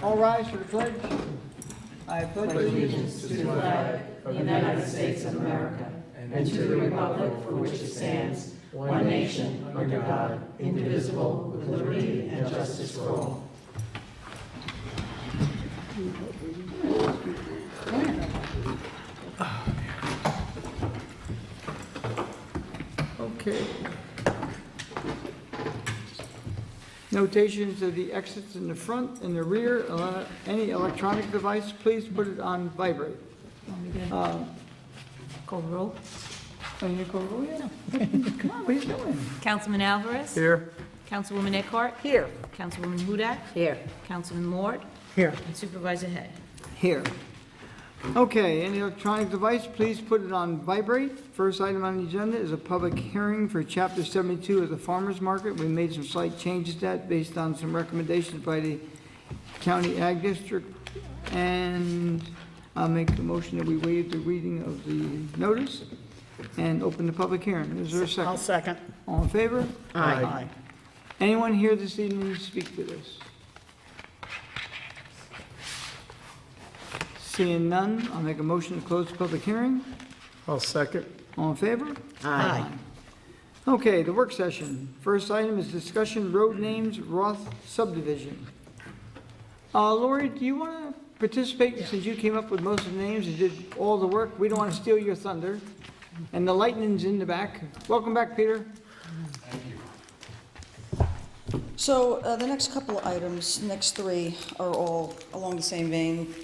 All rise for the pledge. I pledge allegiance To the flag of the United States of America and to the republic for which it stands, one nation, under God, indivisible, with liberty and justice for all. Okay. Notations of the exits in the front and the rear. Any electronic device, please put it on vibrate. Call roll. Are you going to go? Yeah. Come on, what are you doing? Councilman Alvarez. Here. Councilwoman Eckhart. Here. Councilwoman Hudak. Here. Councilman Ward. Here. And Supervisor Hay. Here. Okay, any electronic device, please put it on vibrate. First item on the agenda is a public hearing for Chapter 72 of the Farmers Market. We made some slight changes to that based on some recommendations by the County Ag District. And I'll make the motion that we waive the reading of the notice and open the public hearing. Is there a I'll second? second. All in favor? Aye. Anyone here this evening to speak to this? Seeing none, I'll make a motion to close the public hearing. I'll second. All in favor? Aye. Okay, the work session. First item is discussion road names, Roth subdivision. Lori, do you want to participate since you came up with most of the names and did all the work? We don't want to steal your thunder. And the lightning's in the back. Welcome back, Peter. So the next couple of items, next three, are all along the same vein.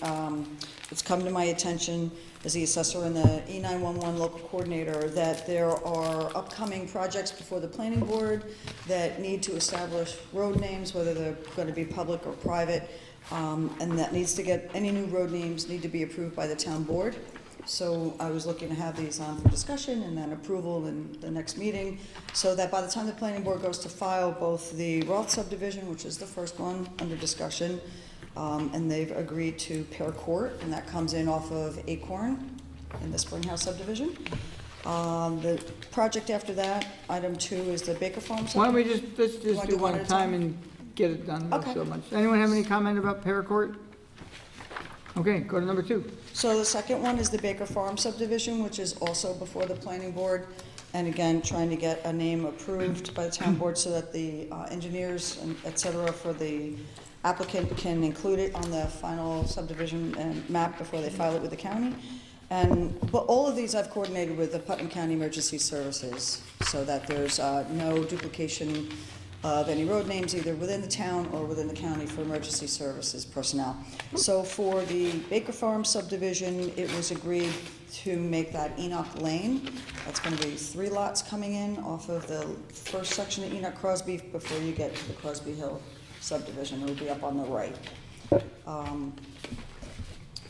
It's come to my attention as the assessor and the E911 local coordinator that there are upcoming projects before the planning board that need to establish road names, whether they're going to be public or private, and that needs to get, any new road names need to be approved by the town board. So I was looking to have these on for discussion and then approval in the next meeting, so that by the time the planning board goes to file both the Roth subdivision, which is the first one under discussion, and they've agreed to Pear Court, and that comes in off of Acorn in the Springhouse subdivision. The project after that, item 2, is the Baker Farm Why don't we subdivision. let's just Wanna do do one one at a at a time and get it done, not Okay. so much. Anyone have any comment about Paracourt? Okay, go to number 2. So the second one is the Baker Farm subdivision, which is also before the planning board. And again, trying to get a name approved by the town board so that the engineers and et cetera for the applicant can include it on the final subdivision and map before they file it with the county. But all of these I've coordinated with the Putnam County Emergency Services so that there's no duplication of any road names either within the town or within the county for emergency services personnel. So for the Baker Farm subdivision, it was agreed to make that Enoch Lane. That's going to be 3 lots coming in off of the first section of Enoch Crosby before you get to the Crosby Hill subdivision. It will be up on the right.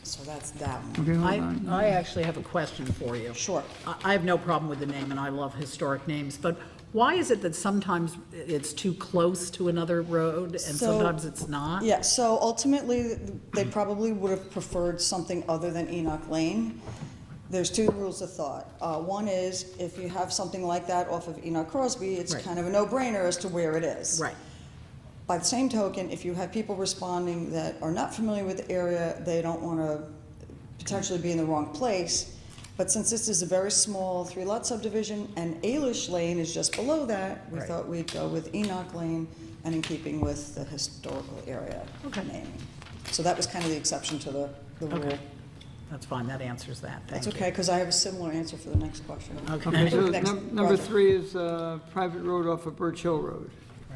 So that's that one. Okay, hold on. I actually have a question for you. Sure. I have no problem with the name, and I love historic names, but why is it that sometimes it's too close to another road and So- sometimes it's not? Yeah, so ultimately, they probably would have preferred something other than Enoch Lane. There's 2 rules of thought. One is, if you have something like that off of Enoch Crosby, it's Right. kind of a no-brainer as to where it is. Right. By the same token, if you have people responding that are not familiar with the area, they don't want to potentially be in the wrong place. But since this is a very small 3-lot subdivision and Alish Lane is just below that, we Right. thought we'd go with Enoch Lane and in keeping with the historical area naming. So that was kind of the exception to the rule. Okay. That's fine, that answers that, thank That's you. okay, because I have a similar answer for the next question. Okay, so Next number project. 3 is private road off of Birch Hill Road.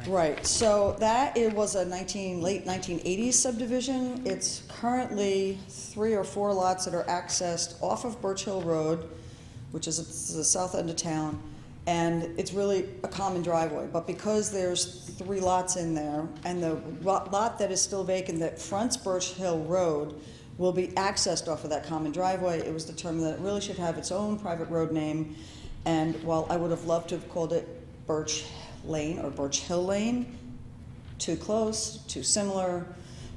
Right, so that, it was a late 1980s subdivision. It's currently 3 or 4 lots that are accessed off of Birch Hill Road, which is at the south end of town, and it's really a common driveway. But because there's 3 lots in there, and the lot that is still vacant that fronts Birch Hill Road will be accessed off of that common driveway, it was determined that it really should have its own private road name. And while I would have loved to have called it Birch Lane or Birch Hill Lane, too close, too similar.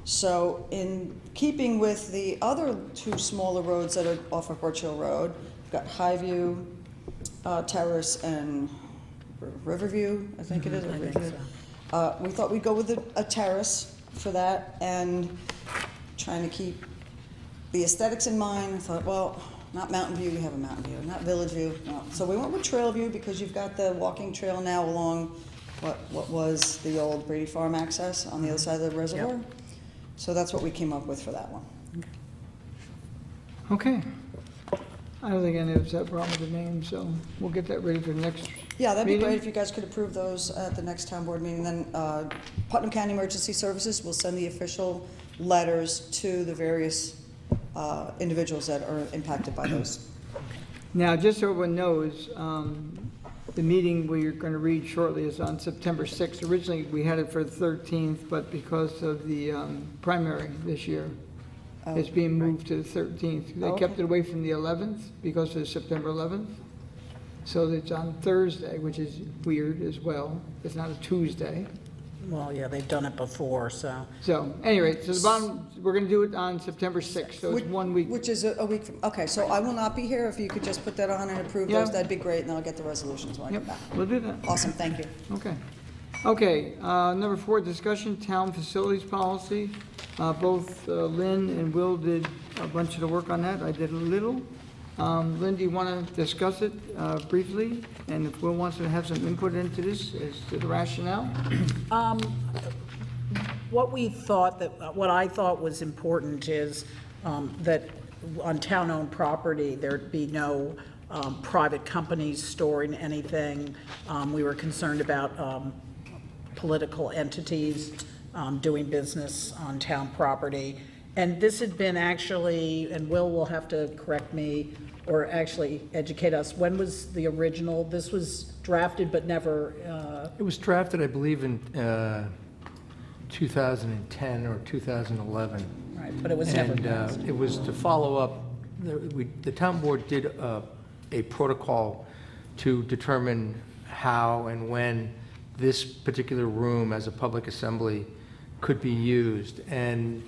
So in keeping with the other 2 smaller roads that are off of Birch Hill Road, we've got Highview Terrace and Riverview, I think it is. or I think Riverview. We thought we'd go with a terrace for that, and trying to keep the aesthetics in mind. I thought, well, not Mountain View, you have a Mountain View, not Village View, no. So we went with Trail View because you've got the walking trail now along what was the old Brady Farm access on the other side of the reservoir. So that's what we came up with for that one. Okay. I don't think any of us have a problem with the name, so we'll get that ready for the next Yeah, that'd be meeting. great if you guys could approve those at the next town board meeting. Then Putnam County Emergency Services will send the official letters to the various individuals that are impacted by those. Now, just so everyone knows, the meeting we're going to read shortly is on September 6th. Originally, we had it for the 13th, but because of the primary this year, it's being moved to the 13th. They kept it away from the 11th because of September 11th. So it's on Thursday, which is weird as well. It's not a Tuesday. Well, yeah, they've done it before, so. So, anyway, so the bottom, we're going to do it on September 6th, so it's 1 week. Which is a week from, okay, so I will not be here. If you could just put that on and approve Yeah. those, that'd be great, and I'll get the resolutions when I Yep, get back. we'll do that. Awesome, thank you. Okay. Okay, number 4, discussion, town facilities policy. Both Lynn and Will did a bunch of the work on that. I did a little. Lynn, do you want to discuss it briefly? And if Will wants to have some input into this, as to the rationale? What I thought was important is that on town-owned property, there'd be no private companies storing anything. We were concerned about political entities doing business on town property. And this had been actually, and will have to correct me or actually educate us, when was the original? This was drafted but never, It was drafted, I believe, in 2010 or 2011. right, but it was never passed. And it was to follow up, the town board did a protocol to determine how and when this particular room as a public assembly could be used. And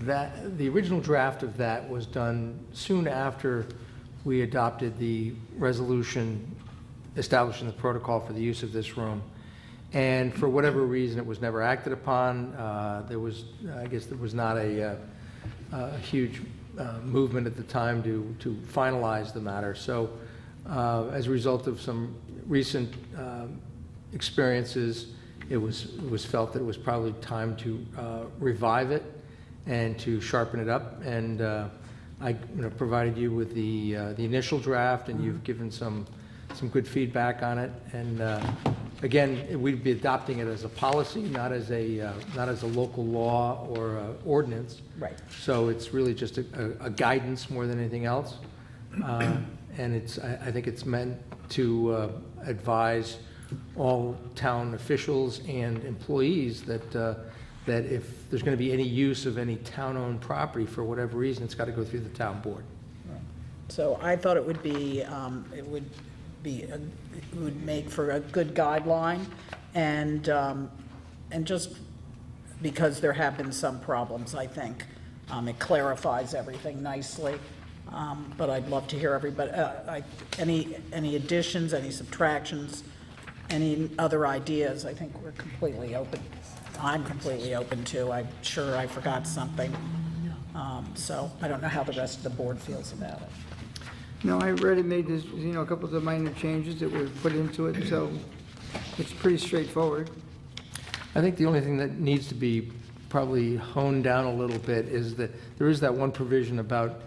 the original draft of that was done soon after we adopted the resolution establishing the protocol for the use of this room. And for whatever reason, it was never acted upon. I guess there was not a huge movement at the time to finalize the matter. So as a result of some recent experiences, it was felt that it was probably time to revive it and to sharpen it up. And I provided you with the initial draft, and you've given some good feedback on it. And again, we'd be adopting it as a policy, not as a local law or ordinance. Right. So it's really just a guidance more than anything else. And I think it's meant to advise all town officials and employees that if there's going to be any use of any town-owned property for whatever reason, it's got to go through the town board. So I thought it would make for a good guideline, and just because there have been some problems, I think it clarifies everything nicely. But I'd love to hear everybody, any additions, any subtractions, any other ideas. I think we're completely open. I'm completely open to. I'm sure I forgot something. So I don't know how the rest of the board feels about it. No, I read it, made this, a couple of the minor changes that were put into it, so it's pretty straightforward. I think the only thing that needs to be probably honed down a little bit is that there is that one provision about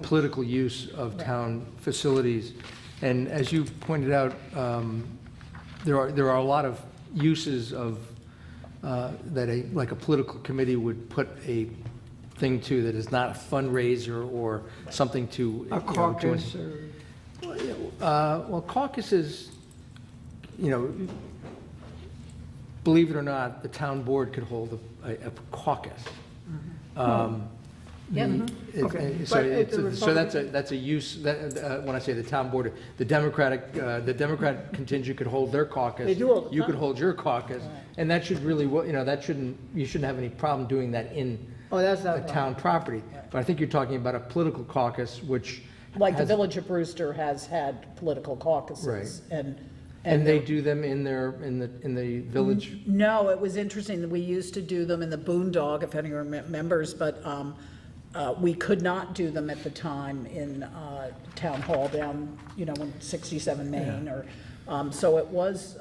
political use of town facilities. And as you pointed out, there are a lot of uses of that like a political committee would put a thing to that is not a fundraiser or something to A caucus or... well, caucuses, believe it or not, the town board could hold a caucus. Okay. So that's a use, when I say the town board, the Democratic contingent could hold their caucus. They do all the You could time. hold your caucus, and that should really, you shouldn't have any problem doing that in Oh, that's not a a town property. But I think you're talking about a political caucus, which Like the has- Village of Brewster has had political caucuses. Right. And And they do them in the village? No, it was interesting, that we used to do them in the Boondog, if anyone remembers, but we could not do them at the time in Town Hall down, when 67 Main, or, so it was,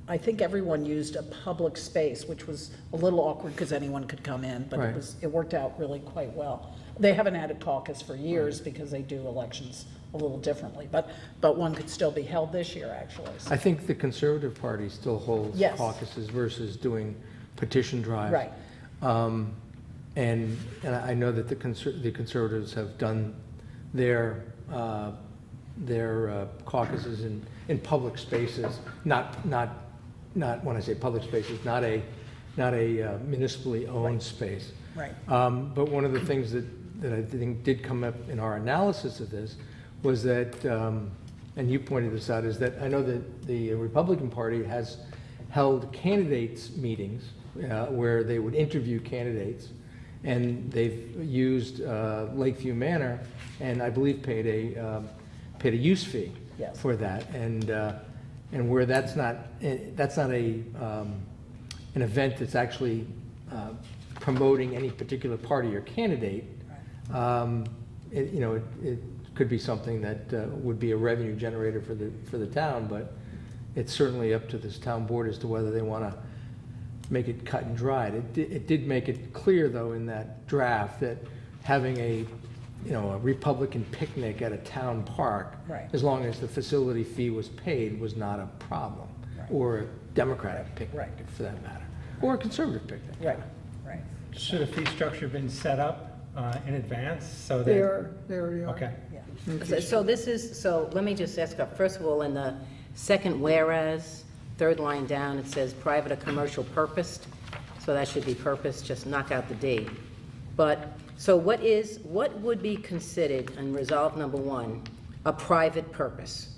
I think everyone used a public space, which was a little awkward because anyone could come in, but Right. it worked out really quite well. They haven't had a caucus for years because they do elections a little differently, but one could still be held this year, actually. So- I think the Conservative Party still holds Yes. caucuses versus doing petition drives. Right. And I know that the Conservatives have done their caucuses in public spaces, not, when I say public spaces, not a municipally owned space. Right. But one of the things that I think did come up in our analysis of this was that, and you pointed this out, is that I know that the Republican Party has held candidates meetings where they would interview candidates, and they've used Lakeview Manor, and I believe paid a use fee Yes. for that, and where that's not an event that's actually promoting any particular party or candidate. It could be something that would be a revenue generator for the town, but it's certainly up to this town board as to whether they want to make it cut and dried. It did make it clear, though, in that draft that having a Republican picnic at a town park, Right. as long as the facility fee was paid, was not a problem, or a Democratic picnic, Right. for that matter, or a conservative picnic. Right, right. Should a fee structure been set up in advance so that? They already are. Okay. So let me just ask, first of all, in the second whereas, third line down, it says private or commercial purposed. So that should be purpose, just knock out the D. But, so what would be considered in resolve number 1, a private purpose?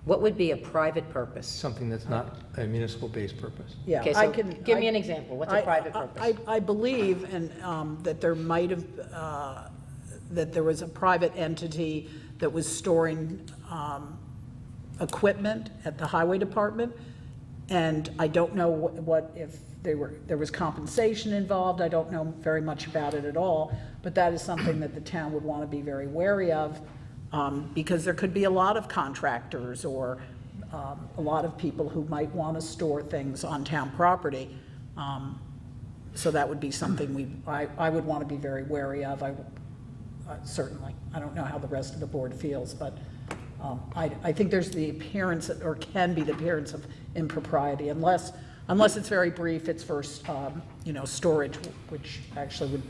What would be a private purpose? Something that's not a municipal-based purpose. Yeah, Okay, I so can. give me I- an example. What's a private purpose? I believe, and that there might have, that there was a private entity that was storing equipment at the highway department, and I don't know what if there was compensation involved. I don't know very much about it at all, but that is something that the town would want to be very wary of, because there could be a lot of contractors or a lot of people who might want to store things on town property. So that would be something I would want to be very wary of, certainly. I don't know how the rest of the board feels, but I think there's the appearance, or can be the appearance of impropriety, unless it's very brief, it's for, storage, which actually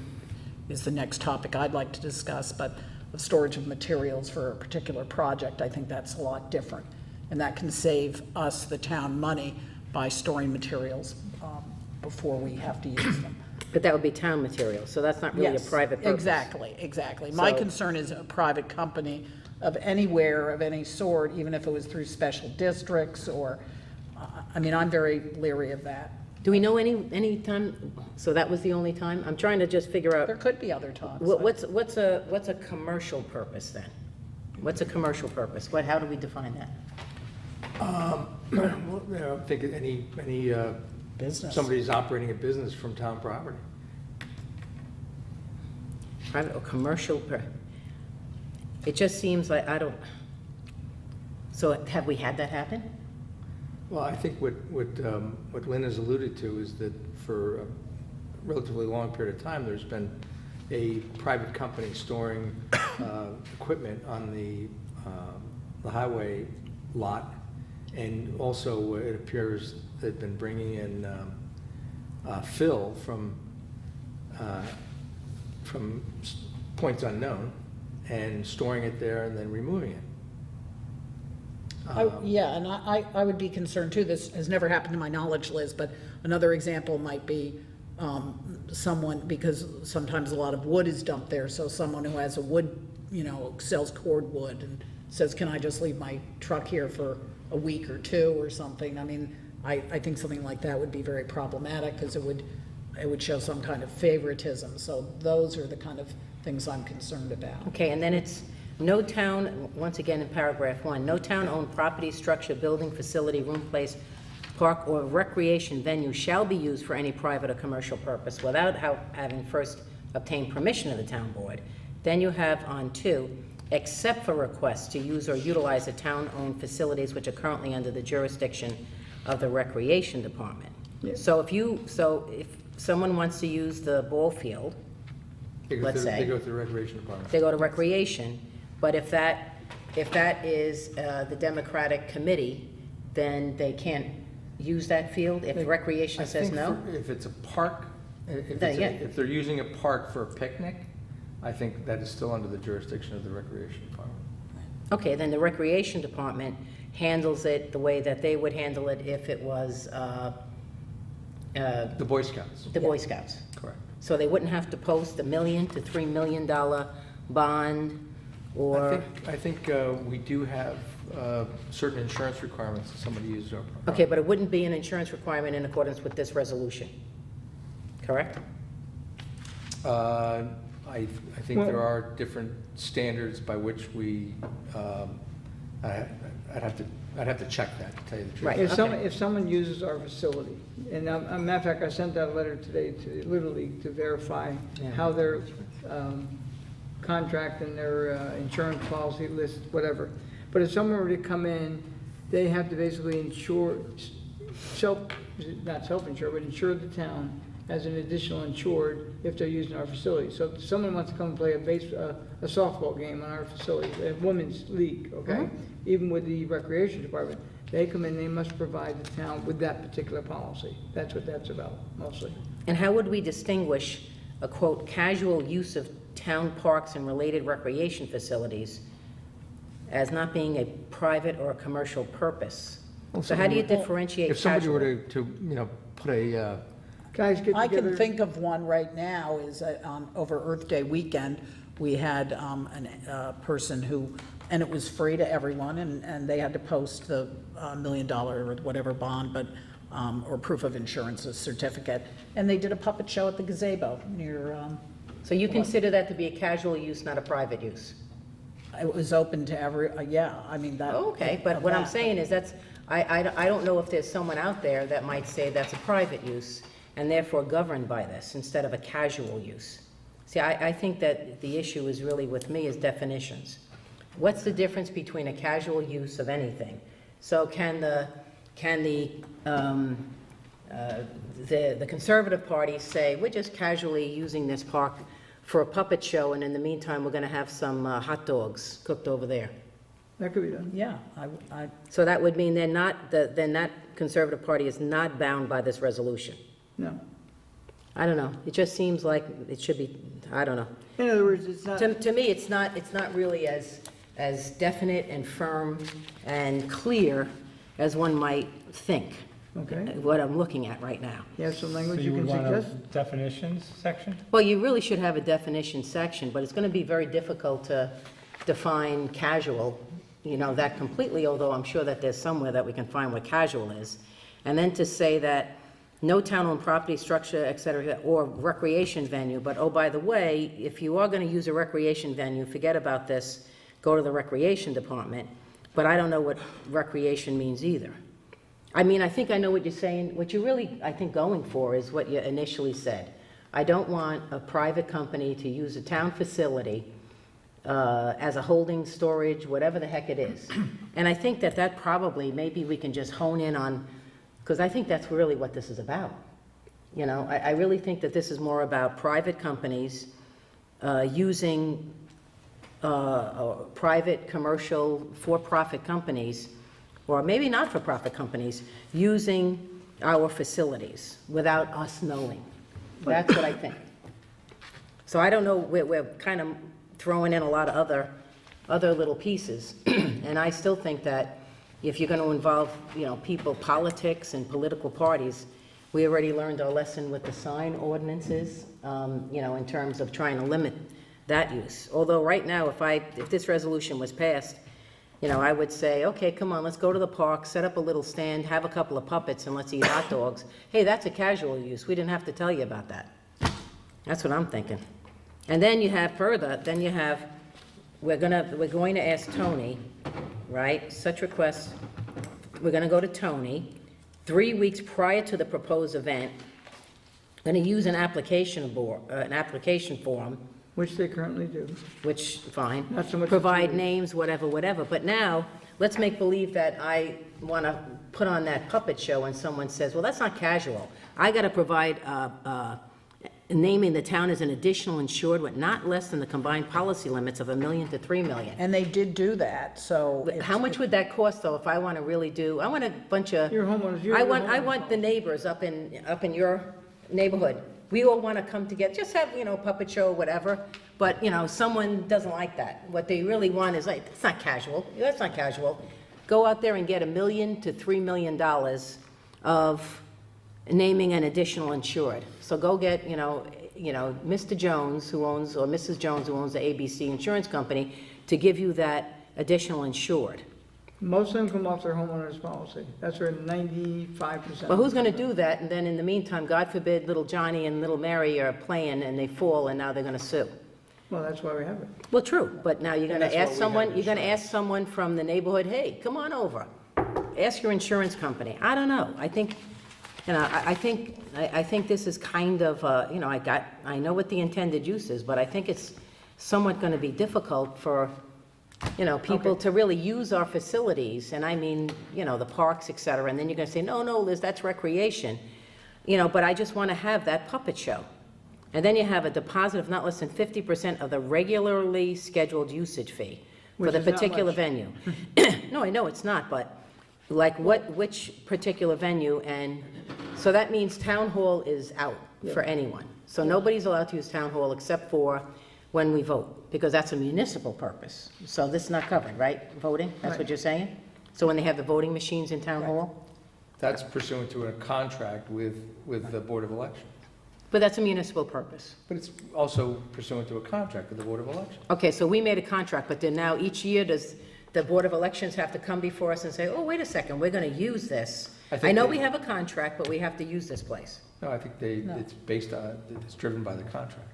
is the next topic I'd like to discuss, but of storage of materials for a particular project, I think that's a lot different. And that can save us, the town, money by storing materials before we have to use them. But that would be town material, so that's not really a Yes, private purpose. Exactly. My So- concern is a private company of anywhere, of any sort, even if it was through special districts or, I'm very leery of that. Do we know any time, so that was the only time? I'm trying to just figure out, There could be other times. what's a commercial purpose then? What's a commercial purpose? How do we define that? Well, I think any Business. somebody's operating a business from town property. Private or commercial, it just seems like, so have we had that happen? Well, I think what Lynn has alluded to is that for a relatively long period of time, there's been a private company storing equipment on the highway lot. And also, it appears they've been bringing in fill from points unknown and storing it there and then removing it. Yeah, and I would be concerned too, this has never happened to my knowledge, Liz, but another example might be someone, because sometimes a lot of wood is dumped there, so someone who has a wood, sells cord wood and says, can I just leave my truck here for a week or two or something? I think something like that would be very problematic, because it would show some kind of favoritism, so those are the kind of things I'm concerned about. Okay, and then it's No town, once again in paragraph 1, no town-owned property, structure, building, facility, room, place, park, or recreation venue shall be used for any private or commercial purpose without having first obtained permission of the town board. Then you have on 2, except for requests to use or utilize the town-owned facilities which are currently under the jurisdiction of the Recreation Department. Yeah. So if someone wants to use the ball field, let's say. They go to the Recreation Department. They go to recreation, but if that is the Democratic committee, then they can't use that field if recreation I says think no? If it's a park, Then, yeah. if they're using a park for a picnic, I think that is still under the jurisdiction of the Recreation Department. Okay, then the recreation department handles it the way that they would handle it if it was The Boy Scouts, the Boy Scouts. correct. So they wouldn't have to post $1 million to $3 million bond or, I think we do have certain insurance requirements if somebody uses our property. okay, but it wouldn't be an insurance requirement in accordance with this resolution, correct? I think there are different standards by which we, I'd have to check that, to tell you the truth. Right. If someone uses our facility, and a matter of fact, I sent out a letter today to Little League to verify Yeah. how their contract and their insurance policy list, whatever. But if someone were to come in, they have to basically not self-insure, but insure the town as an additional insured if they're using our facility. So if someone wants to come and play a softball game on our facility, a women's league, okay? Even with the recreation department, they come in, they must provide the town with that particular policy. That's what that's about, mostly. And how would we distinguish a, quote, casual use of town parks and related recreation facilities as not being a private or a commercial purpose? So how do you differentiate If somebody were casual? to put a, Guys get I together. can think of one right now, is over Earth Day weekend, we had a person who, and it was free to everyone, and they had to post the $1 million or whatever bond, but, or proof of insurance, a certificate, and they did a puppet show at the gazebo near, So you consider that to be a casual use, not a private use? it was open to every, yeah, I mean, that. Oh, okay, but what I'm saying is I don't know if there's someone out there that might say that's a private use and therefore governed by this instead of a casual use. See, I think that the issue is really with me is definitions. What's the difference between a casual use of anything? So can the Conservative Party say, we're just casually using this park for a puppet show, and in the meantime, we're gonna have some hot dogs cooked over there? That could be done. Yeah, So that would mean then that Conservative Party is not bound by this resolution. No. I don't know. It just seems like it should be, I don't know. In other words, it's not. To me, it's not really as definite and firm and clear as one might think, Okay. what I'm looking at right now. You have some So language you you would can want a suggest? definitions section? Well, you really should have a definition section, but it's going to be very difficult to define casual, that completely, although I'm sure that there's somewhere that we can find what casual is. And then to say that no town-owned property, structure, et cetera, or recreation venue, but oh, by the way, if you are going to use a recreation venue, forget about this, go to the recreation department. But I don't know what recreation means either. I mean, I think I know what you're saying. What you're really, I think, going for is what you initially said. I don't want a private company to use a town facility as a holding, storage, whatever the heck it is. And I think that probably, maybe we can just hone in on, because I think that's really what this is about. I really think that this is more about private companies using private, commercial, for-profit companies, or maybe not-for-profit companies, using our facilities without us knowing. That's what I think. So I don't know, we're kind of throwing in a lot of other little pieces. And I still think that if you're going to involve, people, politics and political parties, we already learned our lesson with the sign ordinances, in terms of trying to limit that use. Although right now, if this resolution was passed, I would say, okay, come on, let's go to the park, set up a little stand, have a couple of puppets, and let's eat hot dogs. Hey, that's a casual use. We didn't have to tell you about that. That's what I'm thinking. And then you have we're going to ask Tony, right? Such requests, we're gonna go to Tony 3 weeks prior to the proposed event. Gonna use an application form, Which they currently do. which, fine. Not so much Provide the- names, whatever. But now, let's make believe that I want to put on that puppet show and someone says, well, that's not casual. I got to provide naming the town as an additional insured with not less than the combined policy limits of $1 million to $3 million. And they did do that, so. it's- How much would that cost, though, if I want to really do, I want a bunch of. Your homeowners, your I want homeowners. the neighbors up in your neighborhood. We all want to come together, just have, puppet show, whatever, but, someone doesn't like that. What they really want is like, it's not casual, that's not casual. Go out there and get $1 million to $3 million of naming an additional insured. So go get, Mr. Jones who owns, or Mrs. Jones who owns the ABC Insurance Company to give you that additional insured. Most of them come off their homeowner's policy. That's where 95%. But who's gonna do that? And then in the meantime, God forbid, little Johnny and little Mary are playing and they fall and now they're gonna sue. Well, that's why we have it. Well, true, but now you're gonna that's why ask we someone, have you're gonna ask someone from the neighborhood, hey, come on over. Ask your insurance company. I don't know. I think, I think this is kind of, I know what the intended use is, but I think it's somewhat gonna be difficult for, people to really use our facilities, and I mean, the parks, et cetera, and then you're gonna say, no, Liz, that's recreation. But I just wanna have that puppet show. And then you have a deposit of not less than 50% of the regularly scheduled usage fee for Which the is not particular much. venue. No, I know it's not, but like which particular venue, and, so that means town hall is out for anyone. So nobody's allowed to use town hall except for when we vote, because that's a municipal purpose. So this is not covered, right, voting? That's what Right. you're saying? So when they have the voting machines in town hall? That's pursuant to a contract with the Board of Elections. But that's a municipal purpose. But it's also pursuant to a contract with the Board of Elections. Okay, so we made a contract, but then now each year, does the Board of Elections have to come before us and say, oh, wait a second, we're gonna use this? I think I know they- we have a contract, but we have to use this place. No, I think it's based on, it's driven by the contract.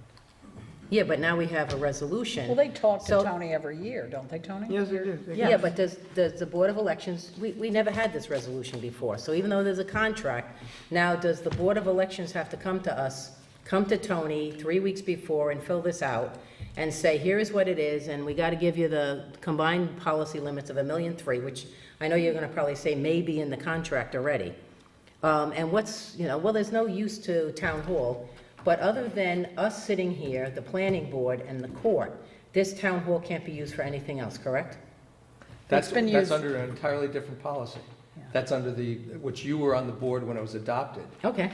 Yeah, but now we have a resolution. Well, they talk to So- Tony every year, don't they, Tony? Yes, they do. They- Yeah, but does the Board of Elections, we never had this resolution before, so even though there's a contract, now does the Board of Elections have to come to us, come to Tony 3 weeks before and fill this out and say, here is what it is, and we gotta give you the combined policy limits of $1.3 million, which I know you're gonna probably say may be in the contract already. And what's, well, there's no use to town hall, but other than us sitting here, the planning board and the court, this town hall can't be used for anything else, correct? That's been used- under an entirely different policy. That's under which you were on the board when it was adopted. Okay,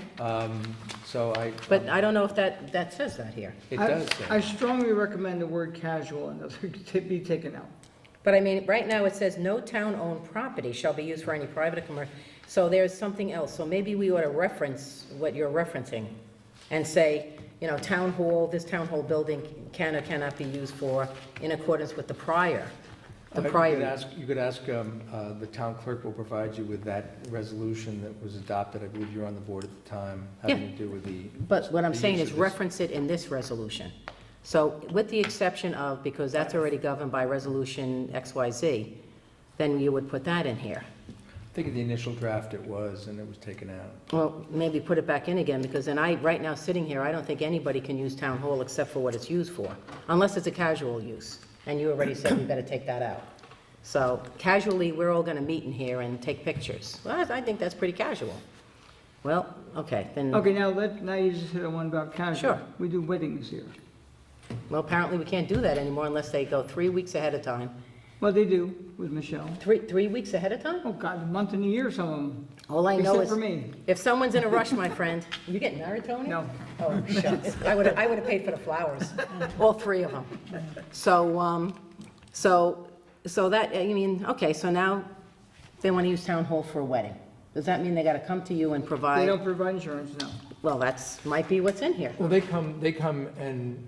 So but I don't know if that says that here. it I- does I say. strongly recommend the word casual and that be taken out. But I mean, right now it says no town-owned property shall be used for any private or commercial. So there's something else. So maybe we ought to reference what you're referencing and say, town hall, this town hall building can or cannot be used for in accordance with the prior. You could ask, the town clerk will provide you with that resolution that was adopted. I believe you were on the board at the time, having to do with the. But what I'm the saying use is of this. reference it in this resolution. So with the exception of, because that's already governed by resolution XYZ, then you would put that in here. I think in the initial draft it was, and it was taken out. Well, maybe put it back in again, because then right now, sitting here, I don't think anybody can use town hall except for what it's used for, unless it's a casual use, and you already said we better take that out. So casually, we're all gonna meet in here and take pictures. Well, I think that's pretty casual. Well, okay, then, Okay, now you just hit on one about casual. Sure. We do weddings here. well, apparently we can't do that anymore unless they go 3 weeks ahead of time. Well, they do with Michelle. Three weeks ahead of time? Oh, God, a month and a year, some of them. All I know Except is, for me. if someone's in a rush, my friend, you getting married, Tony? No. Oh, shucks. I would've paid for the flowers, all 3 of them. So, so that, I mean, okay, so now they want to use town hall for a wedding. Does that mean they got to come to you and They provide? don't provide insurance, no. Well, that's, might be what's in here. Well, they come and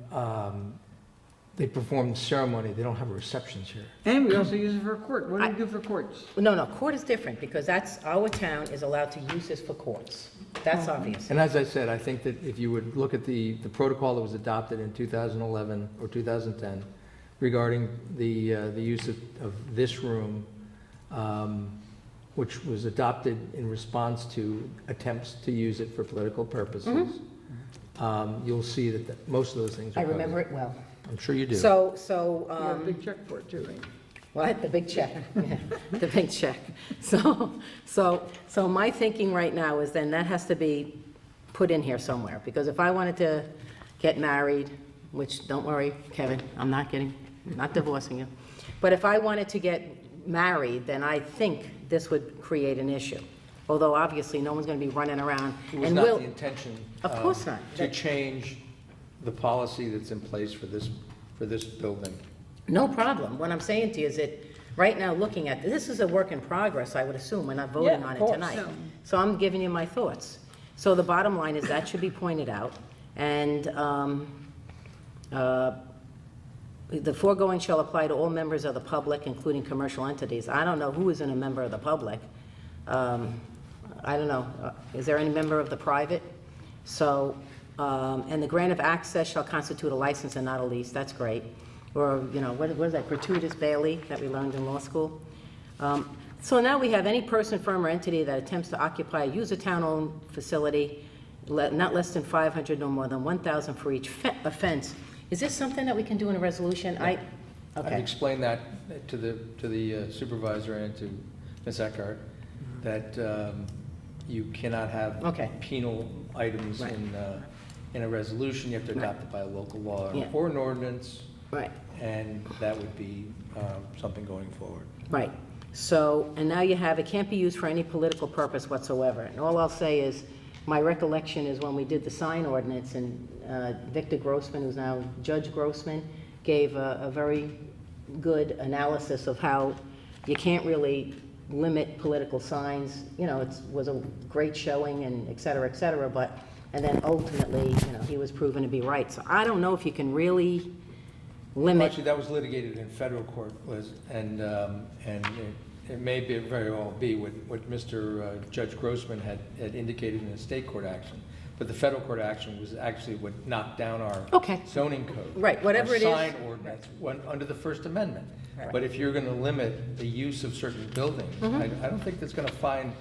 they perform the ceremony. They don't have receptions here. And we also use it for court. What do we do for courts? No, court is different, because that's, our town is allowed to use this for courts. That's obvious. And as I said, I think that if you would look at the protocol that was adopted in 2011 or 2010, regarding the use of this room, which was adopted in response to attempts to use it for political purposes. You'll see that most of those things are I covered. remember it well. I'm sure you do. So, You have a big check for it too, right? what? The big check. Yeah, the big check. So my thinking right now is then that has to be put in here somewhere, because if I wanted to get married, which, don't worry, Kevin, I'm not divorcing you, but if I wanted to get married, then I think this would create an issue. Although obviously, no one's going to be running around It was and not will. the intention. Of course not. To change the policy that's in place for this building. No problem. What I'm saying to you is that, right now, looking at, this is a work in progress, I would assume. We're not voting Yeah, on of it course. tonight. So I'm giving you my thoughts. So the bottom line is that should be pointed out. And the foregoing shall apply to all members of the public, including commercial entities. I don't know who isn't a member of the public. I don't know. Is there any member of the private? So, and the grant of access shall constitute a license and not a lease. That's great. Or, you know, what is that, gratuitous bailee that we learned in law school? So now we have any person, firm, or entity that attempts to occupy, use a town-owned facility, not less than 500, no more than 1,000 for each offense. Is this something that we can do in a resolution? I've Okay, explained that to the supervisor and to Ms. Eckhart, that you cannot have Okay. penal items Right. in a resolution. You have to adopt it by a local law Yeah. or an ordinance, right. and that would be something going forward. Right. So, and now you have, it can't be used for any political purpose whatsoever. And all I'll say is, my recollection is when we did the sign ordinance, and Victor Grossman, who's now Judge Grossman, gave a very good analysis of how you can't really limit political signs. You know, it was a great showing and et cetera, but, and then ultimately, you know, he was proven to be right. So I don't know if you can really Well, limit. actually, that was litigated in federal court, Liz, and it may be, very well be what Mr. Judge Grossman had indicated in a state court action. But the federal court action was actually what knocked down our Okay. zoning code. Right, whatever our it is. sign ordinance, under the First Amendment. But if you're going to limit the use of certain buildings, Mm-hmm. I don't think that's going to find,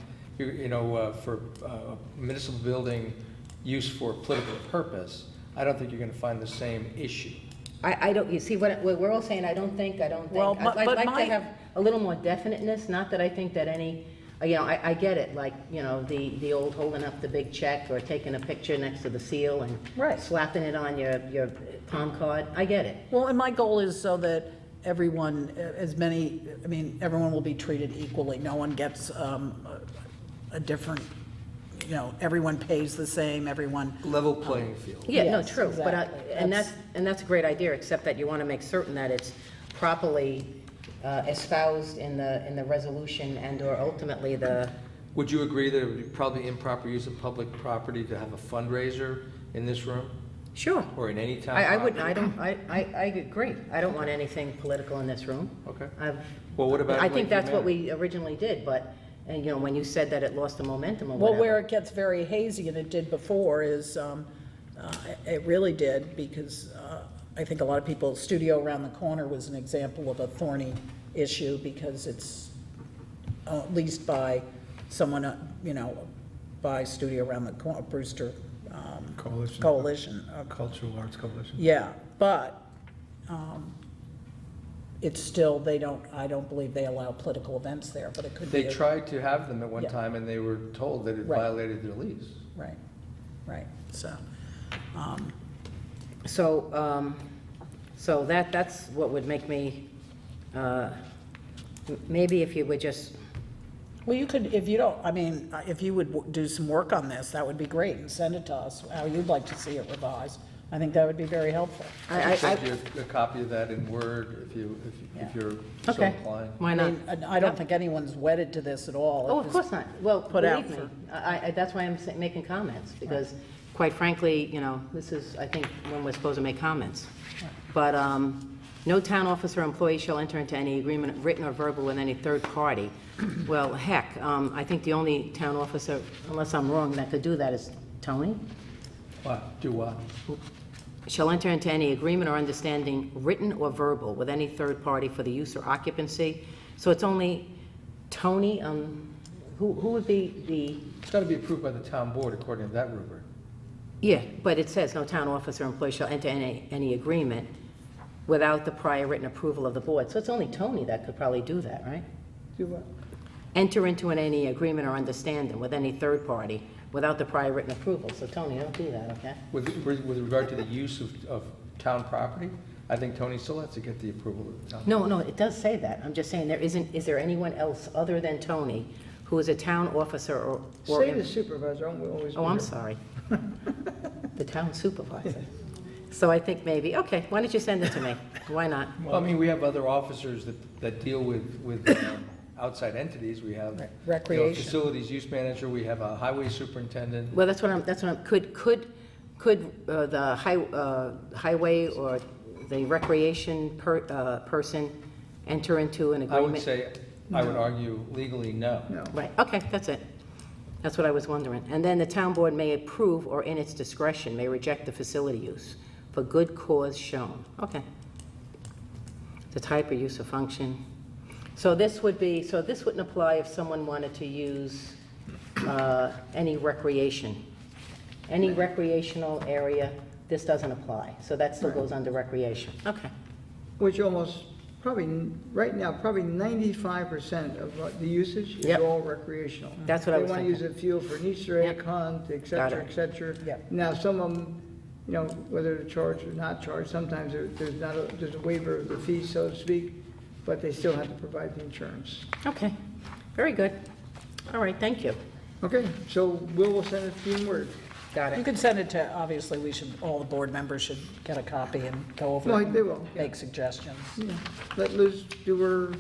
for municipal building use for political purpose, I don't think you're going to find the same issue. I don't, you see, what we're all saying, I don't think. Well, I'd but like my- to have a little more definiteness, not that I think that any, you know, I get it, like, you know, the old holding up the big check or taking a picture next to the seal and Right. slapping it on your palm card, I get it. Well, and my goal is so that everyone, everyone will be treated equally. No one gets a different, everyone pays the same, everyone. Level playing field. Yeah, no, Yes, true, but, exactly. and that's a great idea, except that you want to make certain that it's properly espoused in the resolution and/or ultimately the, Would you agree that it would be probably improper use of public property to have a fundraiser in this room sure. or in any town? I would, property? I agree. I don't want anything political in this room. Okay. I've, Well, what about I think Lakeview that's what Manor? we originally did, but, and, you know, when you said that it lost the momentum or Well, whatever. where it gets very hazy, and it did before, is, it really did, because I think a lot of people, Studio Around the Corner was an example of a thorny issue, because it's leased by someone, by Studio Around the Corner, Brewster Coalition. Cultural Arts Coalition. Yeah, but it's still, I don't believe they allow political events there, but it could be. They tried to have them at one Yeah. time, and they were told that it Right. violated their lease. Right, so. So that's what would make me, maybe if you would just, Well, you could, if you don't, if you would do some work on this, that would be great, and send it to us, how you'd like to see it revised. I think that would be very helpful. I sent you a copy of that in Word if you're so okay, inclined. why I not? mean, I don't think anyone's wedded to this at all. Oh, It of was- course not. Well, put out believe me, that's why I'm making comments, because quite frankly, you know, this is, I think, when we're supposed to make comments. But no town officer or employee shall enter into any agreement, written or verbal, with any third party. Well, heck, I think the only town officer, unless I'm wrong, that could do that is Tony. What? Do what? shall enter into any agreement or understanding, written or verbal, with any third party for the use or occupancy. So it's only Tony, who would be the, It's got to be approved by the town board according to that rubric. yeah, but it says no town officer or employee shall enter any agreement without the prior written approval of the board. So it's only Tony that could probably do that, right? Do what? Enter into any agreement or understanding with any third party without the prior written approval. So Tony, don't do that, okay? With regard to the use of town property, I think Tony still has to get the approval of the town. No, it does say that. I'm just saying is there anyone else other than Tony who is a town officer or? Say the supervisor, I'm always. Oh, I'm sorry. The town supervisor. So I think maybe, okay, why don't you send it to me? Why not? Well, I mean, we have other officers that deal with outside entities. We have, Recreation. facilities use manager, we have a highway superintendent. Well, that's what I'm, could the highway or the recreation person enter into an I agreement? would say, I would argue legally, no. No. Right, okay, that's it. That's what I was wondering. And then the town board may approve or in its discretion may reject the facility use for good cause shown. Okay. The type or use or function. So this wouldn't apply if someone wanted to use any recreation. Any recreational area, this doesn't apply. So that still goes under recreation. Okay. Which almost, probably, right now, probably 95% of what the usage is Yep. all recreational. That's what I was They want to use thinking. a fuel for an Easter egg Yep. hunt, et Got cetera, it. et cetera. Yep. Now, some of them, you know, whether they're charged or not charged, sometimes there's a waiver of the fee, so to speak, but they still have to provide the insurance. Okay, very good. All right, thank you. Okay, so will send it to you in Word. Got You it. can send it to, obviously, all the board members should get a copy and go over No, it. they will. Make suggestions. Yeah. Let Liz do her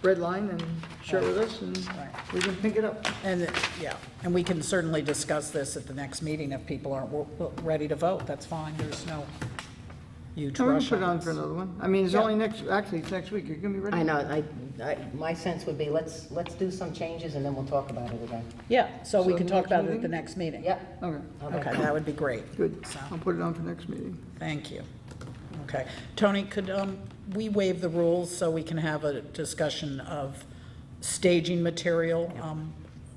red line and share with us, and Right. we can pick it up. And, yeah, and we can certainly discuss this at the next meeting if people aren't ready to vote, that's fine, there's no huge No, we'll rush put it on on this. for another one. I mean, it's Yeah. only actually, it's next week. You're gonna be ready? I know, my sense would be, let's do some changes and then we'll talk about it again. Yeah, so we So can the talk next about it at meeting? the next meeting. Yep. Okay, Okay, that would be great. good. So- I'll put it on for next meeting. Thank you. Okay. Tony, could we waive the rules so we can have a discussion of staging material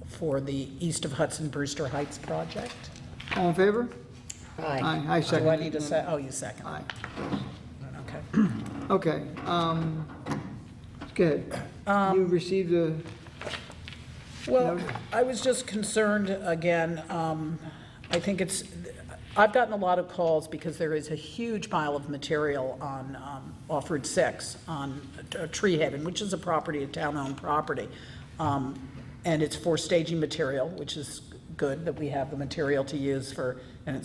for the East of Hudson Brewster Heights project? All in favor? Aye. Aye, I second. Do I it. need to say, oh, you second. Aye. Okay. Okay, go ahead. You received a, Well, I was just concerned, again, I think I've gotten a lot of calls because there is a huge pile of material on, off Route 6, on Tree Haven, which is a property, a town-owned property. And it's for staging material, which is good that we have the material to use for, and it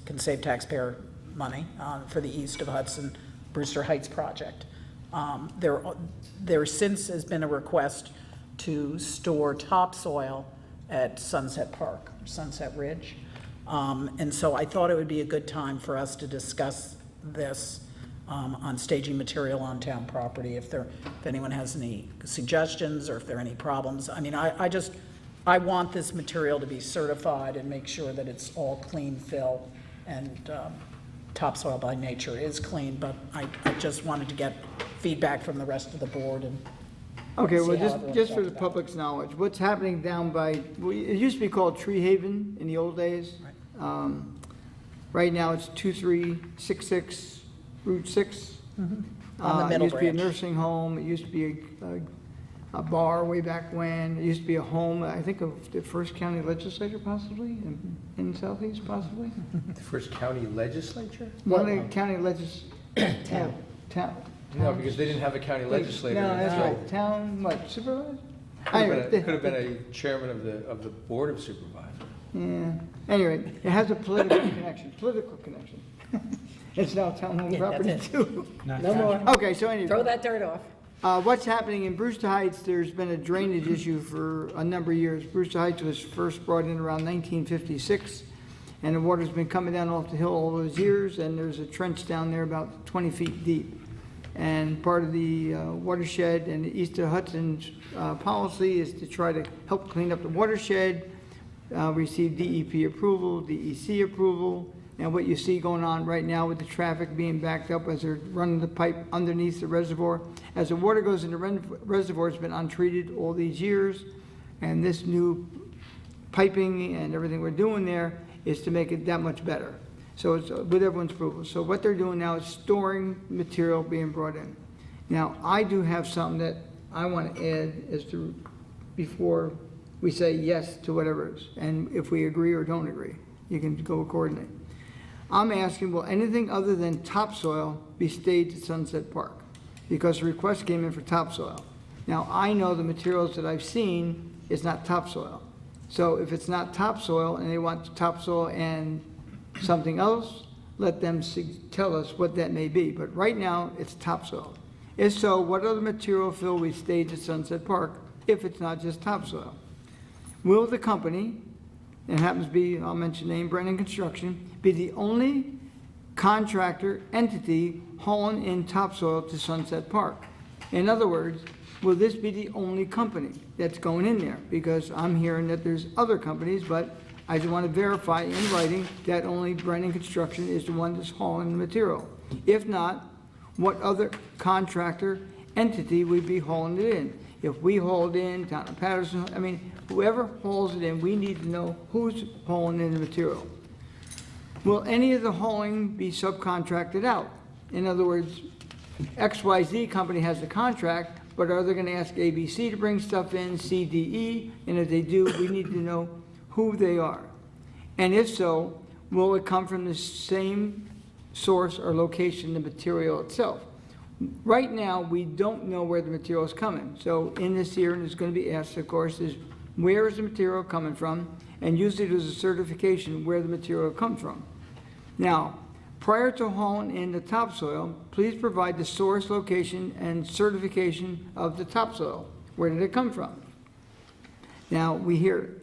can save taxpayer money for the East of Hudson Brewster Heights project. There since has been a request to store topsoil at Sunset Park, Sunset Ridge. And so I thought it would be a good time for us to discuss this on staging material on town property, if anyone has any suggestions or if there are any problems. I mean, I want this material to be certified and make sure that it's all clean fill, and topsoil by nature is clean, but I just wanted to get feedback from the rest of the board and okay, see well, how just everyone for felt the about it. public's knowledge, what's happening down by, well, it used to be called Tree Haven in the old days. Right now, it's 2366 Route 6. On the middle It used to be a branch. nursing home, it used to be a bar way back when, it used to be a home, I think, of the first county legislature possibly, in Southeast possibly. The first county legislature? One of the county Town. Town. No, because they didn't have a county legislator. No, that's until- right, town, what, supervisor? Could have been a chairman of the board of supervisors. Yeah, anyway, it has a political connection. It's now town-owned Yeah, that's property it. too. No more. Okay, so anyway. Throw that dirt off. What's happening in Brewster Heights, there's been a drainage issue for a number of years. Brewster Heights was first brought in around 1956, and the water's been coming down off the hill all those years, and there's a trench down there about 20 feet deep. And part of the watershed and the East of Hudson policy is to try to help clean up the watershed, receive DEP approval, DEC approval, and what you see going on right now with the traffic being backed up as they're running the pipe underneath the reservoir. As the water goes in the reservoir, it's been untreated all these years, and this new piping and everything we're doing there is to make it that much better. So it's with everyone's approval. So what they're doing now is storing material being brought in. Now, I do have something that I want to add as to, before we say yes to whatever it is, and if we agree or don't agree, you can go accordingly. I'm asking, will anything other than topsoil be staged at Sunset Park? Because the request came in for topsoil. Now, I know the materials that I've seen is not topsoil. So if it's not topsoil and they want topsoil and something else, let them tell us what that may be. But right now, it's topsoil. If so, what other material fill we stage at Sunset Park if it's not just topsoil? Will the company, and it happens to be, I'll mention name, Brennan Construction, be the only contractor entity hauling in topsoil to Sunset Park? In other words, will this be the only company that's going in there? Because I'm hearing that there's other companies, but I just want to verify in writing that only Brennan Construction is the one that's hauling the material. If not, what other contractor entity would be hauling it in? If we haul it in, Town of Patterson, I mean, whoever hauls it in, we need to know who's hauling in the material. Will any of the hauling be subcontracted out? In other words, XYZ company has the contract, but are they going to ask ABC to bring stuff in, CDE? And if they do, we need to know who they are. And if so, will it come from the same source or location, the material itself? Right now, we don't know where the material is coming. So in this hearing, it's going to be asked, of course, is where is the material coming from? And usually there's a certification where the material comes from. Now, prior to hauling in the topsoil, please provide the source, location, and certification of the topsoil. Where did it come from? Now,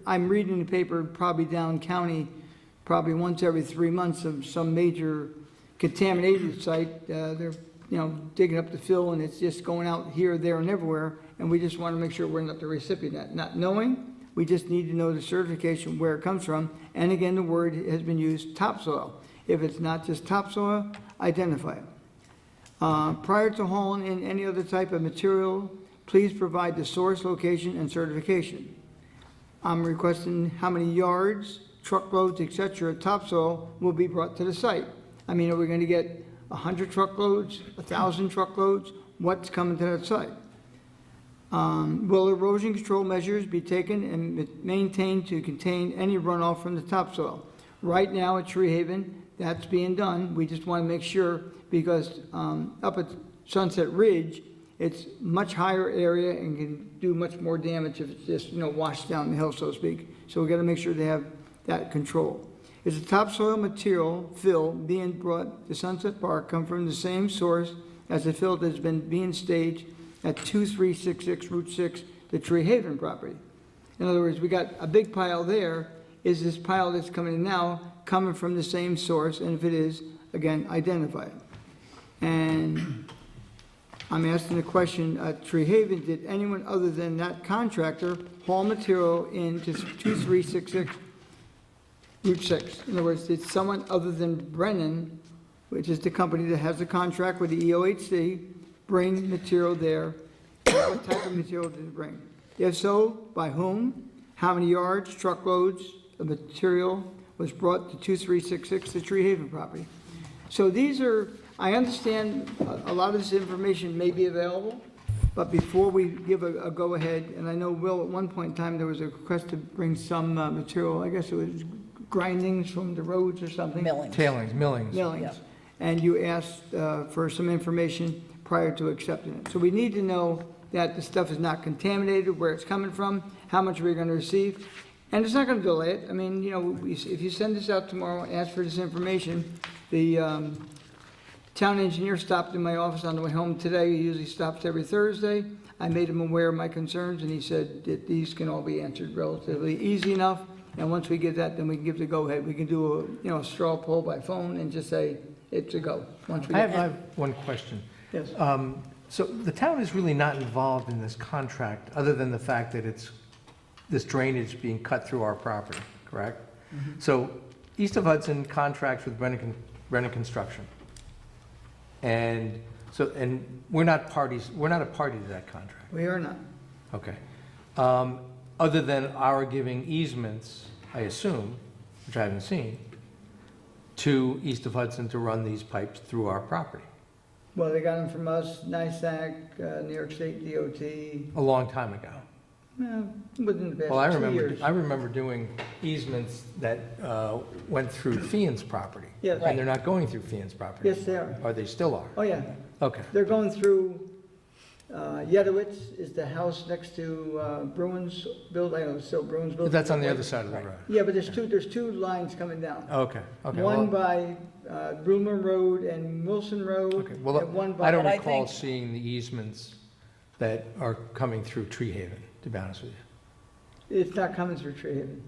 I'm reading the paper probably down county, probably once every 3 months of some major contaminated site. They're digging up the fill, and it's just going out here, there, and everywhere, and we just want to make sure we're not the recipient of that. Not knowing, we just need to know the certification where it comes from, and again, the word has been used, topsoil. If it's not just topsoil, identify it. Prior to hauling in any other type of material, please provide the source, location, and certification. I'm requesting how many yards, truckloads, etc., topsoil will be brought to the site. I mean, are we going to get 100 truckloads, 1,000 truckloads? What's coming to that site? Will erosion control measures be taken and maintained to contain any runoff from the topsoil? Right now at Tree Haven, that's being done. We just want to make sure, because up at Sunset Ridge, it's much higher area and can do much more damage if it's just, washed down the hill, so to speak. So we got to make sure they have that control. Is the topsoil material fill being brought to Sunset Park come from the same source as the fill that's been being staged at 2366 Route 6, the Tree Haven property? In other words, we got a big pile there. Is this pile that's coming in now coming from the same source? And if it is, again, identify it. And I'm asking the question, at Tree Haven, did anyone other than that contractor haul material into 2366 Route 6? In other words, did someone other than Brennan, which is the company that has the contract with the EOHC, bring material there? What type of material did it bring? If so, by whom? How many yards, truckloads of material was brought to 2366, the Tree Haven property? So these are, I understand a lot of this information may be available, but before we give a go-ahead, and I know, Will, at one point in time, there was a request to bring some material, I guess it was grindings from the roads or something? Millings. Tailings, millings. Millings. And you asked for some information prior to accepting it. So we need to know that the stuff is not contaminated, where it's coming from, how much we're going to receive. And it's not going to delay it. I mean, if you send this out tomorrow and ask for this information, the town engineer stopped in my office on the way home today. He usually stops every Thursday. I made him aware of my concerns, and he said that these can all be answered relatively easy enough. And once we get that, then we can give the go-ahead. We can do a straw poll by phone and just say it's a go. Once we I get have one question. Yes. So the town is really not involved in this contract, other than the fact that it's this drainage being cut through our property, correct? So East of Hudson contracts with Brennan Construction. And so, and we're not a party to that contract. We are not. Okay. Other than our giving easements, I assume, which I haven't seen, to East of Hudson to run these pipes through our property, Well, they got them from us, NISAC, New York State DOT, a long time ago. within the Well, I past 2 remember, years. I remember doing easements that went through Fian's property. Yes. And they're not going through Fian's property. Yes, they are. Or they still are? Oh, yeah. Okay. They're going through, Yedowitz is the house next to Bruins building, I know, it's still Bruins building. But that's on the other side of the road. Yeah, but there's two lines coming down. Okay, okay. One well- by Bloomer Road and Wilson Road. Okay, well, and one by. I don't But I recall think- seeing the easements that are coming through Tree Haven, to be honest with you. It's not coming through Tree Haven.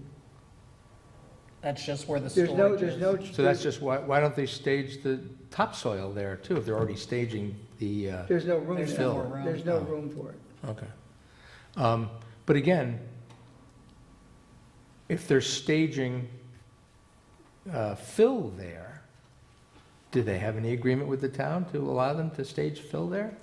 That's just where the There's storage no, is. there's no. So that's just, why don't they stage the topsoil there too, if they're already staging the, There's no room. There's there. no more room. There's no Oh. room for it. okay. But again, if they're staging fill there, do they have any agreement with the town to allow them to stage fill there?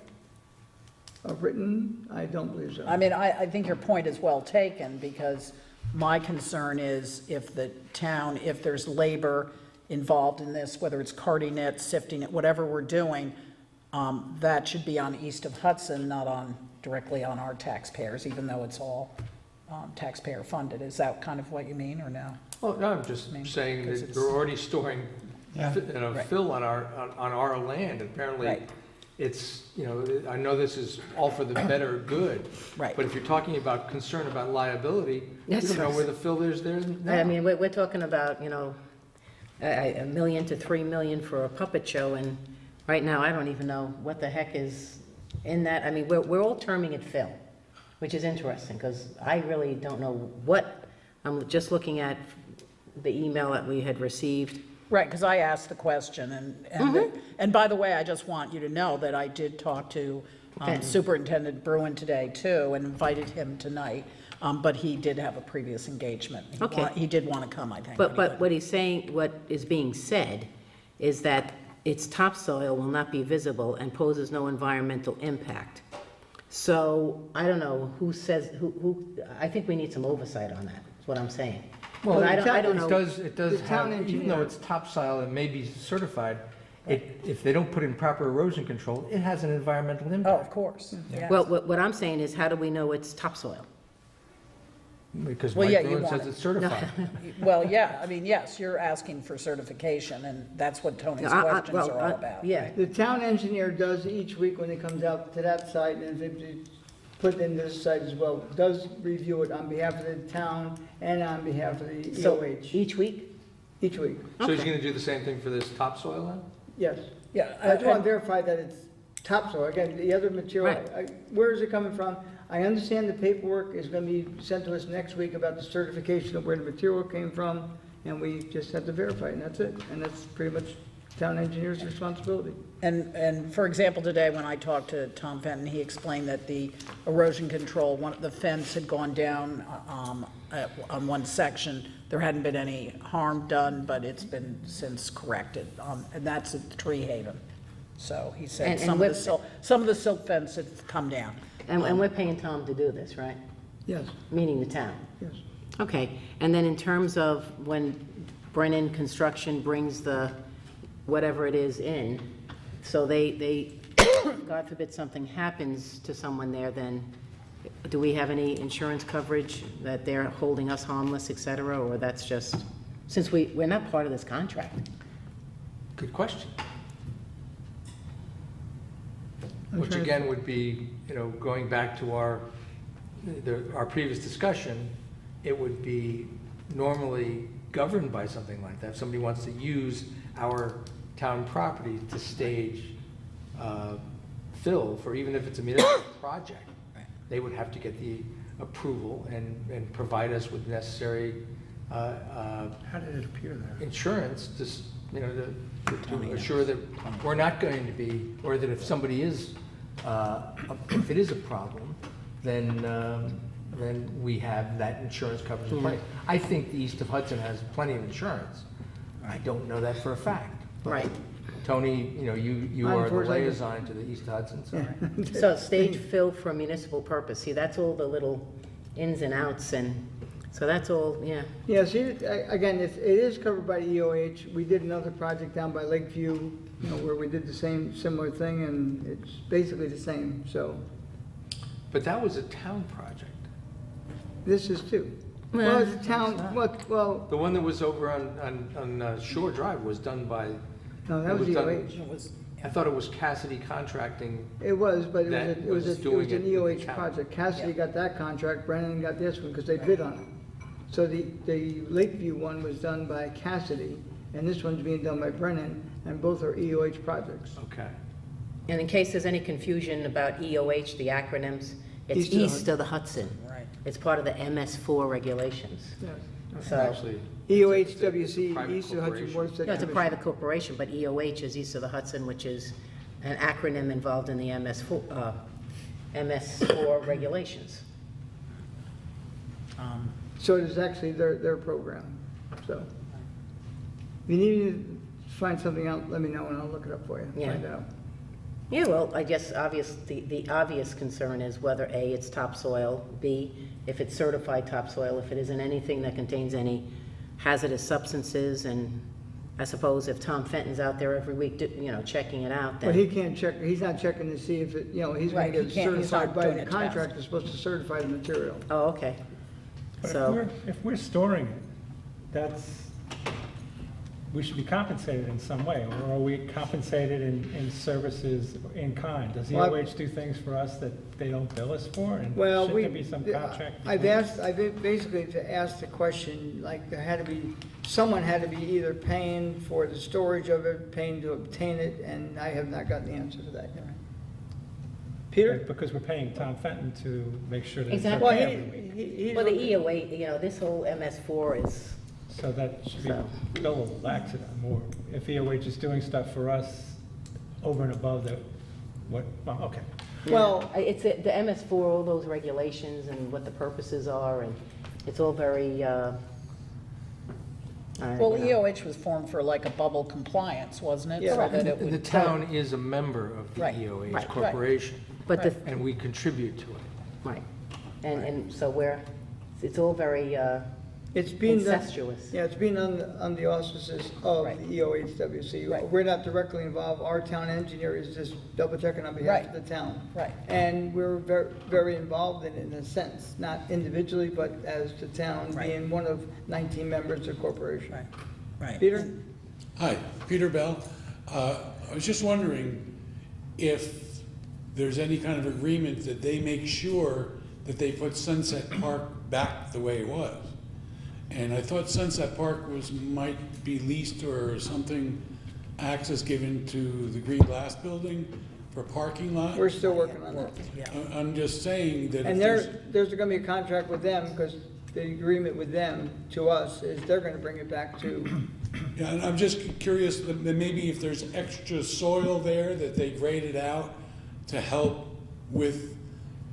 Written, I don't believe so. I mean, I think your point is well taken, because my concern is if the town, if there's labor involved in this, whether it's carting it, sifting it, whatever we're doing, that should be on East of Hudson, not on, directly on our taxpayers, even though it's all taxpayer funded. Is that kind of what you mean, or no? Well, no, I'm just saying because that it's- they're already storing, Right. fill on our land. Apparently, Right. it's, I know this is all for the better good. Right. But if you're talking about concern about liability, you Yes. don't know where the fill is there now. I mean, we're talking about, $1 million to $3 million for a puppet show, and right now, I don't even know what the heck is in that. I mean, we're all terming it fill, which is interesting, because I really don't know what, I'm just looking at the email that we had received. Right, because I asked the question, and by the way, I just want you to know that I did talk to Okay. Superintendent Bruin today, too, and invited him tonight, but he did have a previous engagement. Okay. He did want to come, I think. But he what couldn't. he's saying, what is being said, is that its topsoil will not be visible and poses no environmental impact. So, I don't know who says, I think we need some oversight on that, is what I'm saying. Well, But I don't it know. does The town have, even though engineer- it's topsoil and may be certified, if they don't put in proper erosion control, it has an environmental Oh, impact. of course. Yeah. Well, what I'm saying is, how do we know it's topsoil? Because Well, yeah, Mike you Bruin want says it. it's certified. Well, yeah, I mean, yes, you're asking for certification, and that's what Tony's questions Well, are all about. Yeah, The town engineer does each week when he comes out to that site, and if it's put in this site as well, does review it on behalf of the town and on behalf of the so EOH, each week? each week, So he's gonna do the same thing for this topsoil then? yes. Yeah, I just want to verify that it's topsoil. Again, the other material, Right. where is it coming from? I understand the paperwork is going to be sent to us next week about the certification of where the material came from, and we just have to verify it, and that's it. And that's pretty much town engineer's responsibility. And for example, today, when I talked to Tom Fenton, he explained that the erosion control, the fence had gone down on one section. There hadn't been any harm done, but it's been since corrected, and that's at Tree Haven. So he said And some of with- the silk fence had come down. And we're paying Tom to do this, right? Yes, Meaning the town? yes. Okay, and then in terms of when Brennan Construction brings the, whatever it is in, so they, God forbid something happens to someone there, then do we have any insurance coverage that they're holding us harmless, et cetera, or that's just, since we're not part of this contract? Good question. I'm Which trying to- again would be, going back to our previous discussion, it would be normally governed by something like that. If somebody wants to use our town property to stage fill for, even if it's a municipal project, they would have to get the approval and provide us with necessary How did it appear there? insurance to assure that we're not going to be, or that if somebody is, if it is a problem, then we have that insurance coverage in place. I think the East of Hudson has plenty of insurance. I don't know that for a fact. Right. Tony, you are the Unfortunately. liaison to the East Hudson, so. So stage fill for municipal purpose, see, that's all the little ins and outs, and, so that's all, yeah. Yeah, see, again, it is covered by EOH. We did another project down by Lakeview, where we did the similar thing, and it's basically the same, so But that was a town project. this is too. Well, it's a town, well, The one that was over on Shore Drive was done by, no, that was It was done- EOH. It was, I thought it was Cassidy Contracting. It was, but it That was was an doing it with the EOH town. project. Cassidy got that contract, Brennan got this one, because they bid on it. So the Lakeview one was done by Cassidy, and this one's being done by Brennan, and both are EOH projects. Okay. And in case there's any confusion about EOH, the acronyms, it's East of the east of the Hudson. right. It's part of the MS4 regulations. So, Actually, EOHWC, Private East of Hudson Board of State no, it's a Commission. private corporation, but EOH is east of the Hudson, which is an acronym involved in the MS4 regulations. So it is actually their program, so. If you need me to find something out, let me know, and I'll look it up for you, Yeah. find out. Yeah, well, I guess the obvious concern is whether A, it's topsoil, B, if it's certified topsoil, if it isn't anything that contains any hazardous substances, and I suppose if Tom Fenton's out there every week, checking it out, But he then, can't check, he's not checking to see if it, he's gonna Right, get he can't- he's certified not by doing the a test. contractor, supposed to certify the material. oh, okay. But So, if we're storing it, we should be compensated in some way, or are we compensated in services in kind? Does Well, EOH do things for us that they don't bill us for? And Well, shouldn't there be some contract? I've between us? asked, I've basically to ask the question, like, there had to be, someone had to be either paying for the storage of it, paying to obtain it, and I have not gotten the answer to that yet. Peter? Because we're paying Tom Fenton to make sure that it's Exactly. Well, okay every week. he's. well, the EOA, this whole MS4 is, So that should be So- billable back to them, or if EOH is doing stuff for us over and above okay. Well, it's the MS4, all those regulations and what the purposes are, and it's all very, Well, EOH was formed for like a bubble compliance, wasn't it? Yeah. So that it The would. town is a member of the Right, EOH right. Corporation, but the, and we contribute to it. right, and so it's all very it's being done. incestuous. Yeah, it's being on the auspices of Right. the EOHWC. Right. We're not directly involved, our town engineer is just double checking on behalf of Right. the town. Right. And we're very, very involved in a sense, not individually, but as the town Right. being one of 19 members of the corporation. Right, right. Peter? Hi, Peter Bell. I was just wondering if there's any kind of agreement that they make sure that they put Sunset Park back the way it was. And I thought Sunset Park might be leased or something, access given to the Green Glass Building for parking lot. We're still working on that. Yeah. I'm just saying that if And there's, there's gonna be a contract with them, because the agreement with them to us is they're gonna bring it back to, yeah, and I'm just curious that maybe if there's extra soil there that they graded out to help with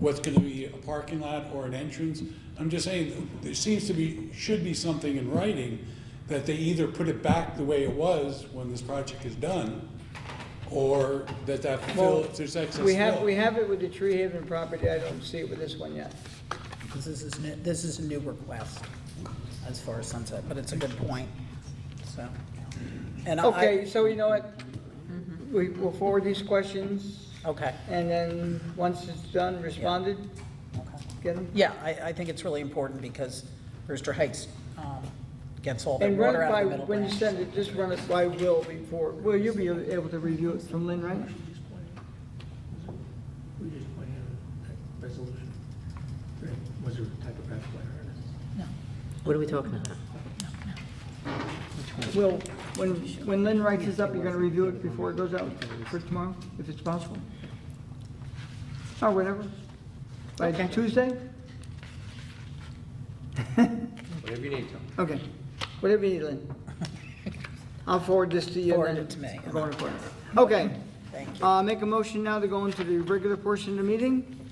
what's gonna be a parking lot or an entrance. I'm just saying, there should be something in writing that they either put it back the way it was when this project is done, or that well, if there's excess we have fill. it with the Tree Haven property, I don't see it with this one yet. Because this is a new request as far as Sunset, but it's a good point, so. And Okay, so you know what? We'll forward these questions, Okay, and then, once it's done, responded, okay. get them. Yeah, I think it's really important because Brewster Heights gets all the And run water it out by, of the middle when you branch. send it, just run it by Will before, Will, you'll be able to review it from Lynn, right? We just pointed out that resolution. Was there a typographical error? What are we talking about? Will, when Lynn writes this up, you're gonna review it before it goes out for tomorrow, if it's possible? Or whatever, by Okay. Tuesday? Whatever you need, Tom. Okay, whatever you need, Lynn. I'll forward this to you. and Forward then it to me. I'll go in accordance. Okay. Thank you. Make a motion now to go into the regular portion of the meeting.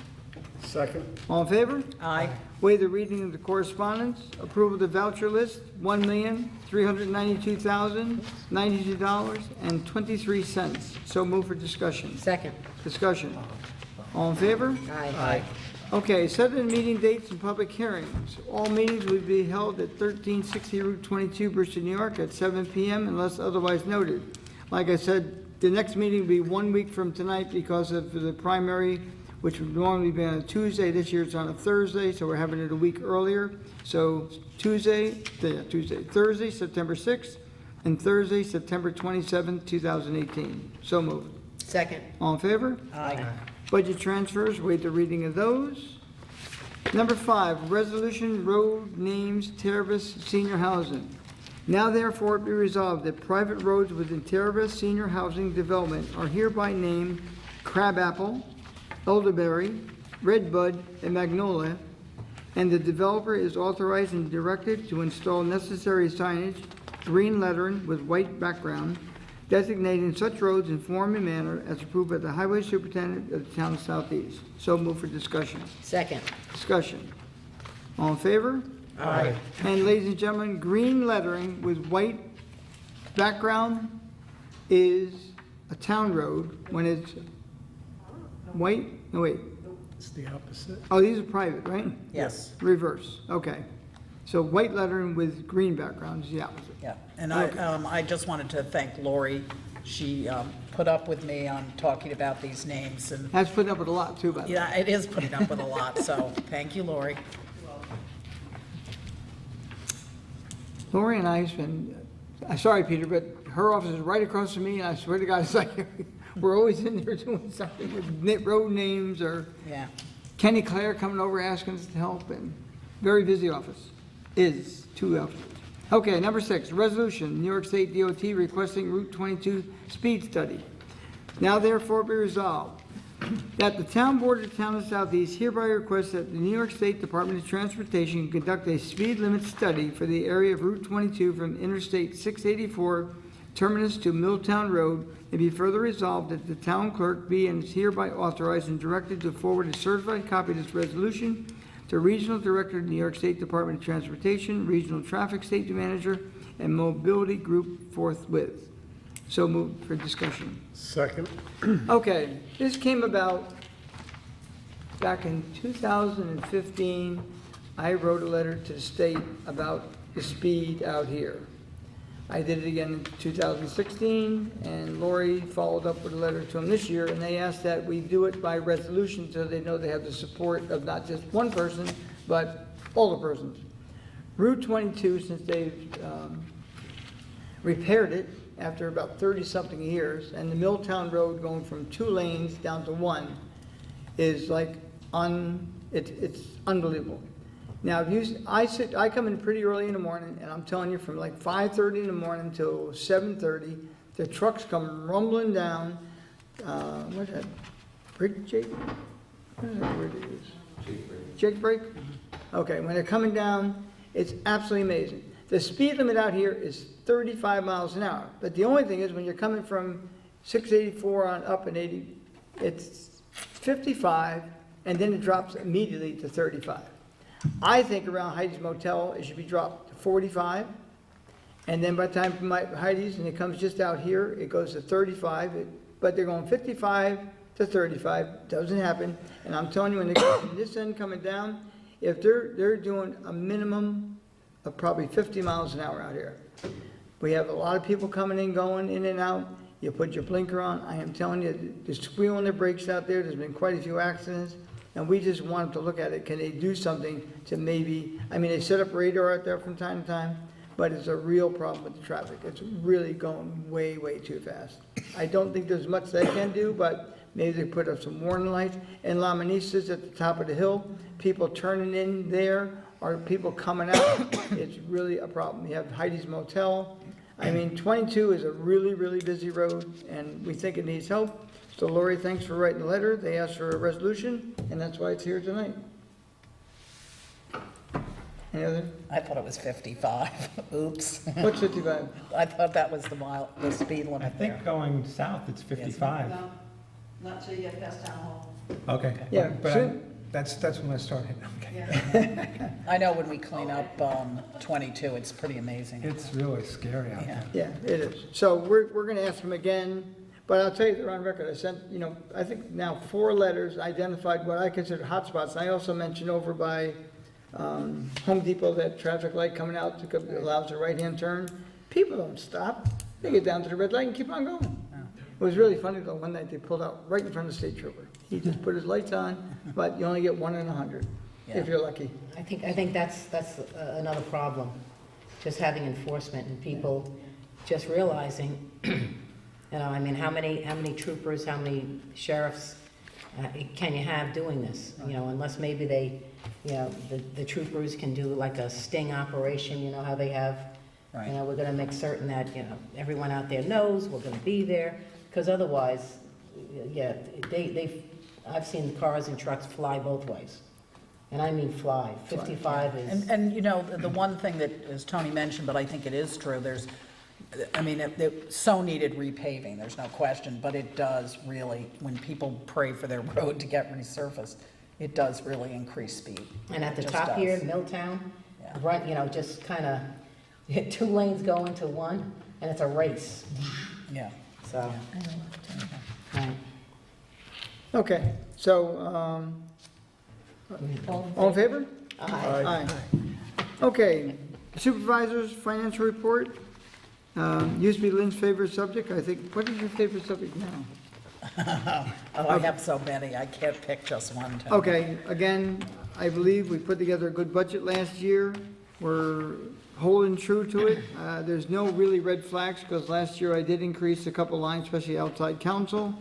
Second. All in favor? Aye. Waive the reading of the correspondence. Approval of the voucher list, $1,392,092.23. So move for discussion. Second. Discussion. All in favor? Aye. Okay, set the meeting dates and public hearings. All meetings will be held at 1360 Route 22, Bristol, New York, at 7 PM unless otherwise noted. Like I said, the next meeting will be 1 week from tonight because of the primary, which would normally be on a Tuesday. This year it's on a Thursday, so we're having it a week earlier. So Thursday, September 6th, and Thursday, September 27th, 2018. So moved. Second. All in favor? Aye. Budget transfers, wait the reading of those. Number 5, resolution road names Terravis Senior Housing. Now therefore be resolved that private roads within Terravis Senior Housing Development are hereby named Crabapple, Elderberry, Redbud, and Magnolia, and the developer is authorized and directed to install necessary signage, green lettering with white background, designating such roads in form and manner as approved by the Highway Superintendent of the Town of Southeast. So move for discussion. Second. Discussion. All in favor? Aye. And ladies and gentlemen, green lettering with white background is a town road. When it's white, no wait, It's the opposite. oh, these are private, right? Yes, Reverse, okay. So white lettering with green background is the opposite. yeah. And I just wanted to thank Lori. She put up with me on talking about these names, and, That's put up with a lot too, by the way. yeah, it is putting up with a lot, so thank you, Lori. Lori and I spend, sorry, Peter, but her office is right across from me, and I swear to God, it's like, we're always in there doing something with road names, or Yeah. Kenny Clare coming over asking us to help, and very busy office. Is two offices. Okay, number 6, resolution, New York State DOT requesting Route 22 speed study. Now therefore be resolved that the Town Board of the Town of Southeast hereby requests that the New York State Department of Transportation conduct a speed limit study for the area of Route 22 from Interstate 684 terminus to Milltown Road, and be further resolved that the town clerk be and is hereby authorized and directed to forward a certified copy of this resolution to Regional Director of the New York State Department of Transportation, Regional Traffic Safety Manager, and Mobility Group forthwith. So moved for discussion. Second. Okay, this came about back in 2015. I wrote a letter to the state about the speed out here. I did it again in 2016, and Lori followed up with a letter to them this year, and they asked that we do it by resolution so they know they have the support of not just one person, but all the persons. Route 22, since they've repaired it after about 30-something years, and the Milltown Road going from 2 lanes down to 1 is like, it's unbelievable. Now, I come in pretty early in the morning, and I'm telling you, from like 5:30 in the morning till 7:30, the trucks come rumbling down, what's that, Bridge Jake? What is that word they use? Jake break? Okay, when they're coming down, it's absolutely amazing. The speed limit out here is 35 miles an hour, but the only thing is, when you're coming from 684 on up and 80, it's 55, and then it drops immediately to 35. I think around Heidi's Motel, it should be dropped to 45, and then by the time Heidi's, and it comes just out here, it goes to 35, but they're going 55 to 35, doesn't happen, and I'm telling you, when they go from this end coming down, if they're doing a minimum of probably 50 miles an hour out here. We have a lot of people coming in, going in and out, you put your blinker on, I am telling you, the squeal on the brakes out there, there's been quite a few accidents, and we just want them to look at it. Can they do something to maybe, I mean, they set up radar out there from time to time, but it's a real problem with the traffic. It's really going way, way too fast. I don't think there's much they can do, but maybe they put up some warning lights. And La Manisa's at the top of the hill, people turning in there, or people coming out. It's really a problem. You have Heidi's Motel. I mean, 22 is a really, really busy road, and we think it needs help. So Lori, thanks for writing the letter. They asked for a resolution, and that's why it's here tonight. Any other? I thought it was 55. Oops. What's 55? I thought that was the speed I limit think there. going south, it's 55. Not till you get past Town Hall. Okay. Yeah, But soon, That's when I started, okay. I know when we clean up 22, it's pretty amazing. It's really scary out Yeah. there. Yeah, it is. So we're gonna ask them again, but I'll tell you, they're on record. I sent, I think now 4 letters, identified what I consider hotspots. And I also mentioned over by Home Depot, that traffic light coming out that allows a right-hand turn. People don't stop. They get down to the red light and keep on going. It was really funny though, one night they pulled out right in front of the state trooper. He just put his lights on, but you only get 1 in 100, if you're lucky. I think that's another problem, just having enforcement and people just realizing, I mean, how many troopers, how many sheriffs can you have doing this? Unless maybe they, the troopers can do like a sting operation, how they have, Right. we're gonna make certain that, everyone out there knows we're gonna be there, because otherwise, I've seen cars and trucks fly both ways. And I mean fly. 55 is, And the one thing that, as Tony mentioned, but I think it is true, it so needed repaving, there's no question, but it does really, when people pray for their road to get resurfaced, it does really increase speed. and at the It just top here, does. Milltown, Yeah. right, just kind of, 2 lanes go into one, and it's a race, Yeah. so. Right. Okay, so, all in favor? Aye. Aye. Okay, supervisors, financial report. Used to be Lynn's favorite subject. I think, what is your favorite subject now? Oh, I have so many, I can't pick just one. Tony. Okay, again, I believe we put together a good budget last year. We're holding true to it. There's no really red flags, because last year I did increase a couple lines, especially outside counsel,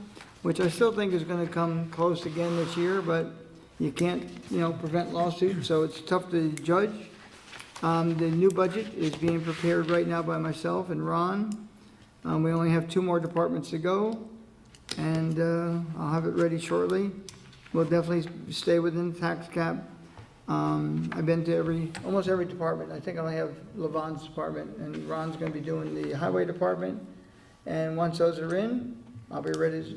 which I still think is gonna come close again this year, but you can't, prevent lawsuits, so it's tough to judge. The new budget is being prepared right now by myself and Ron. We only have 2 more departments to go, and I'll have it ready shortly. We'll definitely stay within the tax cap. I've been to almost every department. I think I only have Levon's department, and Ron's gonna be doing the highway department. And once those are in, I'll be ready to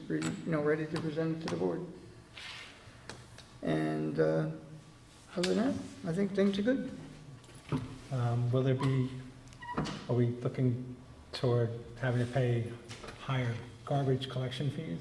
present it to the board. And other than that, I think things are good. Will there be, are we looking toward having to pay higher garbage collection fees?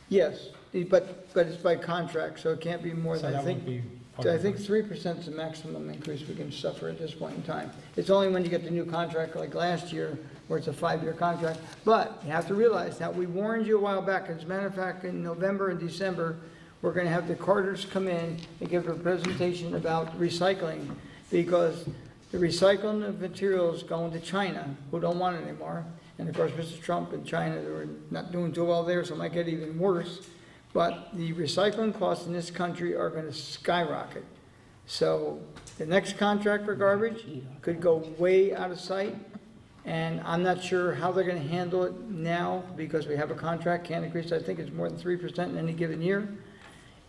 Yes, but it's by contract, so it can't be more So than, I that think, would be part I of think it. 3% is the maximum increase we can suffer at this point in time. It's only when you get the new contract like last year, where it's a 5-year contract. But you have to realize that we warned you a while back. As a matter of fact, in November and December, we're gonna have the Carters come in and give a presentation about recycling, because the recycling of materials going to China, who don't want it anymore. And of course, Mr. Trump and China, they were not doing too well there, so it might get even worse. But the recycling costs in this country are gonna skyrocket. So the next contract for garbage could go way out of sight. And I'm not sure how they're gonna handle it now, because we have a contract, can't increase, I think it's more than 3% in any given year.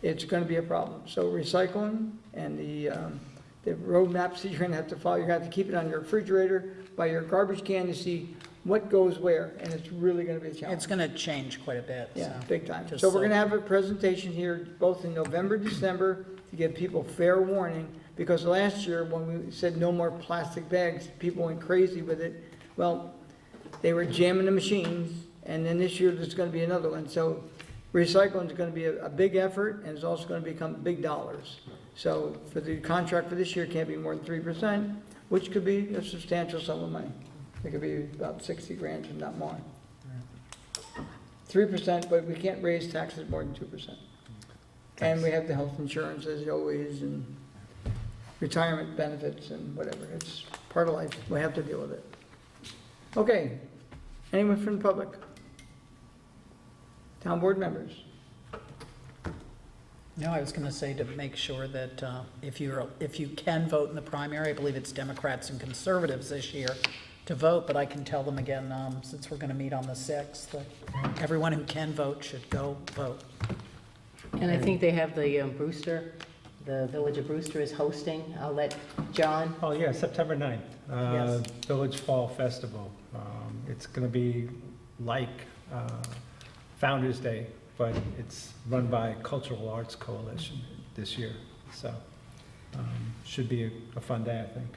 It's gonna be a problem. So recycling and the road maps that you're gonna have to follow, you're gonna have to keep it on your refrigerator, by your garbage can to see what goes where, and it's really gonna be a challenge. It's gonna change quite a bit, so. Yeah, big time. just So we're gonna have a presentation here both in November, December, to give people fair warning, because last year, when we said no more plastic bags, people went crazy with it. Well, they were jamming the machines, and then this year, there's gonna be another one. So recycling is gonna be a big effort, and it's also gonna become big dollars. So for the contract for this year, it can't be more than 3%, which could be a substantial sum of money. It could be about 60 grand, if not more. 3%, but we can't raise taxes more than 2%. And we have the health insurance as always, and retirement benefits and whatever. It's part of life. We have to deal with it. Okay. Anyone from the public? Town board members? No, I was gonna say to make sure that if you can vote in the primary, I believe it's Democrats and Conservatives this year to vote, but I can tell them again, since we're gonna meet on the 6th, that everyone who can vote should go vote. And I think they have the Brewster, the Village of Brewster is hosting. I'll let John, Oh, yeah, September 9th, Yes. Village Fall Festival. It's going to be like Founder's Day, but it's run by Cultural Arts Coalition. this year. So, should be a fun day, I think.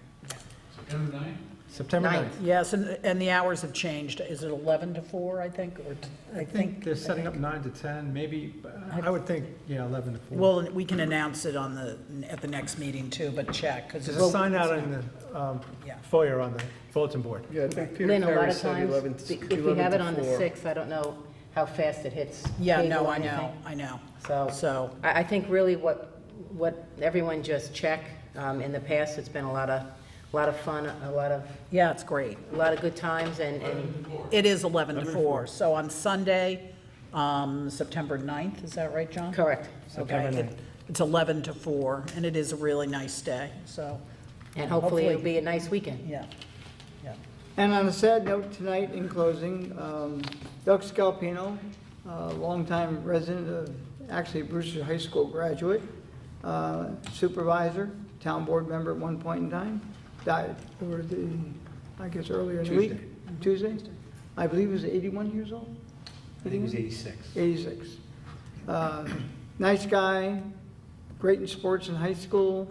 September 9th? September 9th. Yes, and the hours have changed. Is it 11 to 4, I think, or I think they're setting up 9 to 10, maybe, I would think, yeah, 11 to 4. Well, we can announce it at the next meeting too, but check, because There's a sign out in the Yeah. foyer on the bulletin board. Yeah, I think Peter Lynn, a lot Carey of said times, 11 if you have it on the 4. 6th, I don't know how fast it hits. Yeah, cable no, or I know, anything. I know. So, So, I think really what everyone just check, in the past, it's been a lot of fun, a lot of yeah, it's great. good times, and It is 11 to 4. So on Sunday, September 9th, is that right, John? correct. September Okay, 9th. it's 11 to 4, and it is a really nice day, so, And hopefully it'll be a nice weekend. yeah. Yeah. And on a sad note tonight, in closing, Doug Scalpino, longtime resident of, actually Brewster High School graduate, supervisor, town board member at one point in time, died over I guess earlier in the week. Tuesday. I believe he was 81 years old? I think it was 86. 86. Nice guy, great in sports in high school,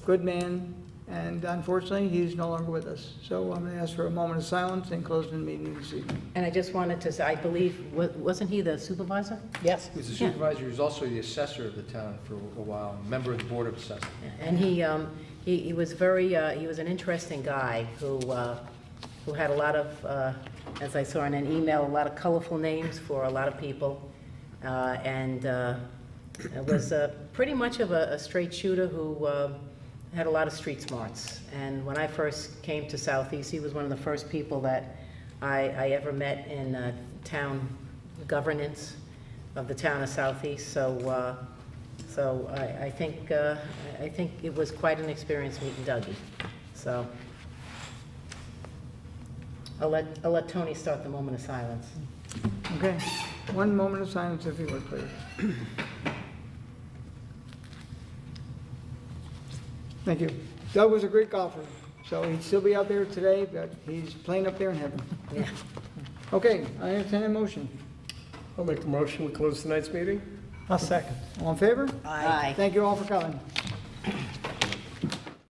good man, and unfortunately, he's no longer with us. So I'm going to ask for a moment of silence and close the meeting this evening. And I just wanted to say, I believe, wasn't he the supervisor? Yes. He was the supervisor, he was also the assessor of the town for a while, member of the Board of Assessors. And he was he was an interesting guy who had a lot of, as I saw in an email, a lot of colorful names for a lot of people. And was pretty much of a straight shooter who had a lot of street smarts. And when I first came to Southeast, he was one of the first people that I ever met in town governance of the town of Southeast. So I think it was quite an experience meeting Dougie. So I'll let Tony start the moment of silence. Okay? One moment of silence if you would, please. Thank you. Doug was a great golfer, so he'd still be out there today, but he's playing up there in heaven. Yeah. Okay, I entertain a motion. I'll make the motion, we close tonight's meeting. I'll second. All in favor? Aye. Thank you all for coming.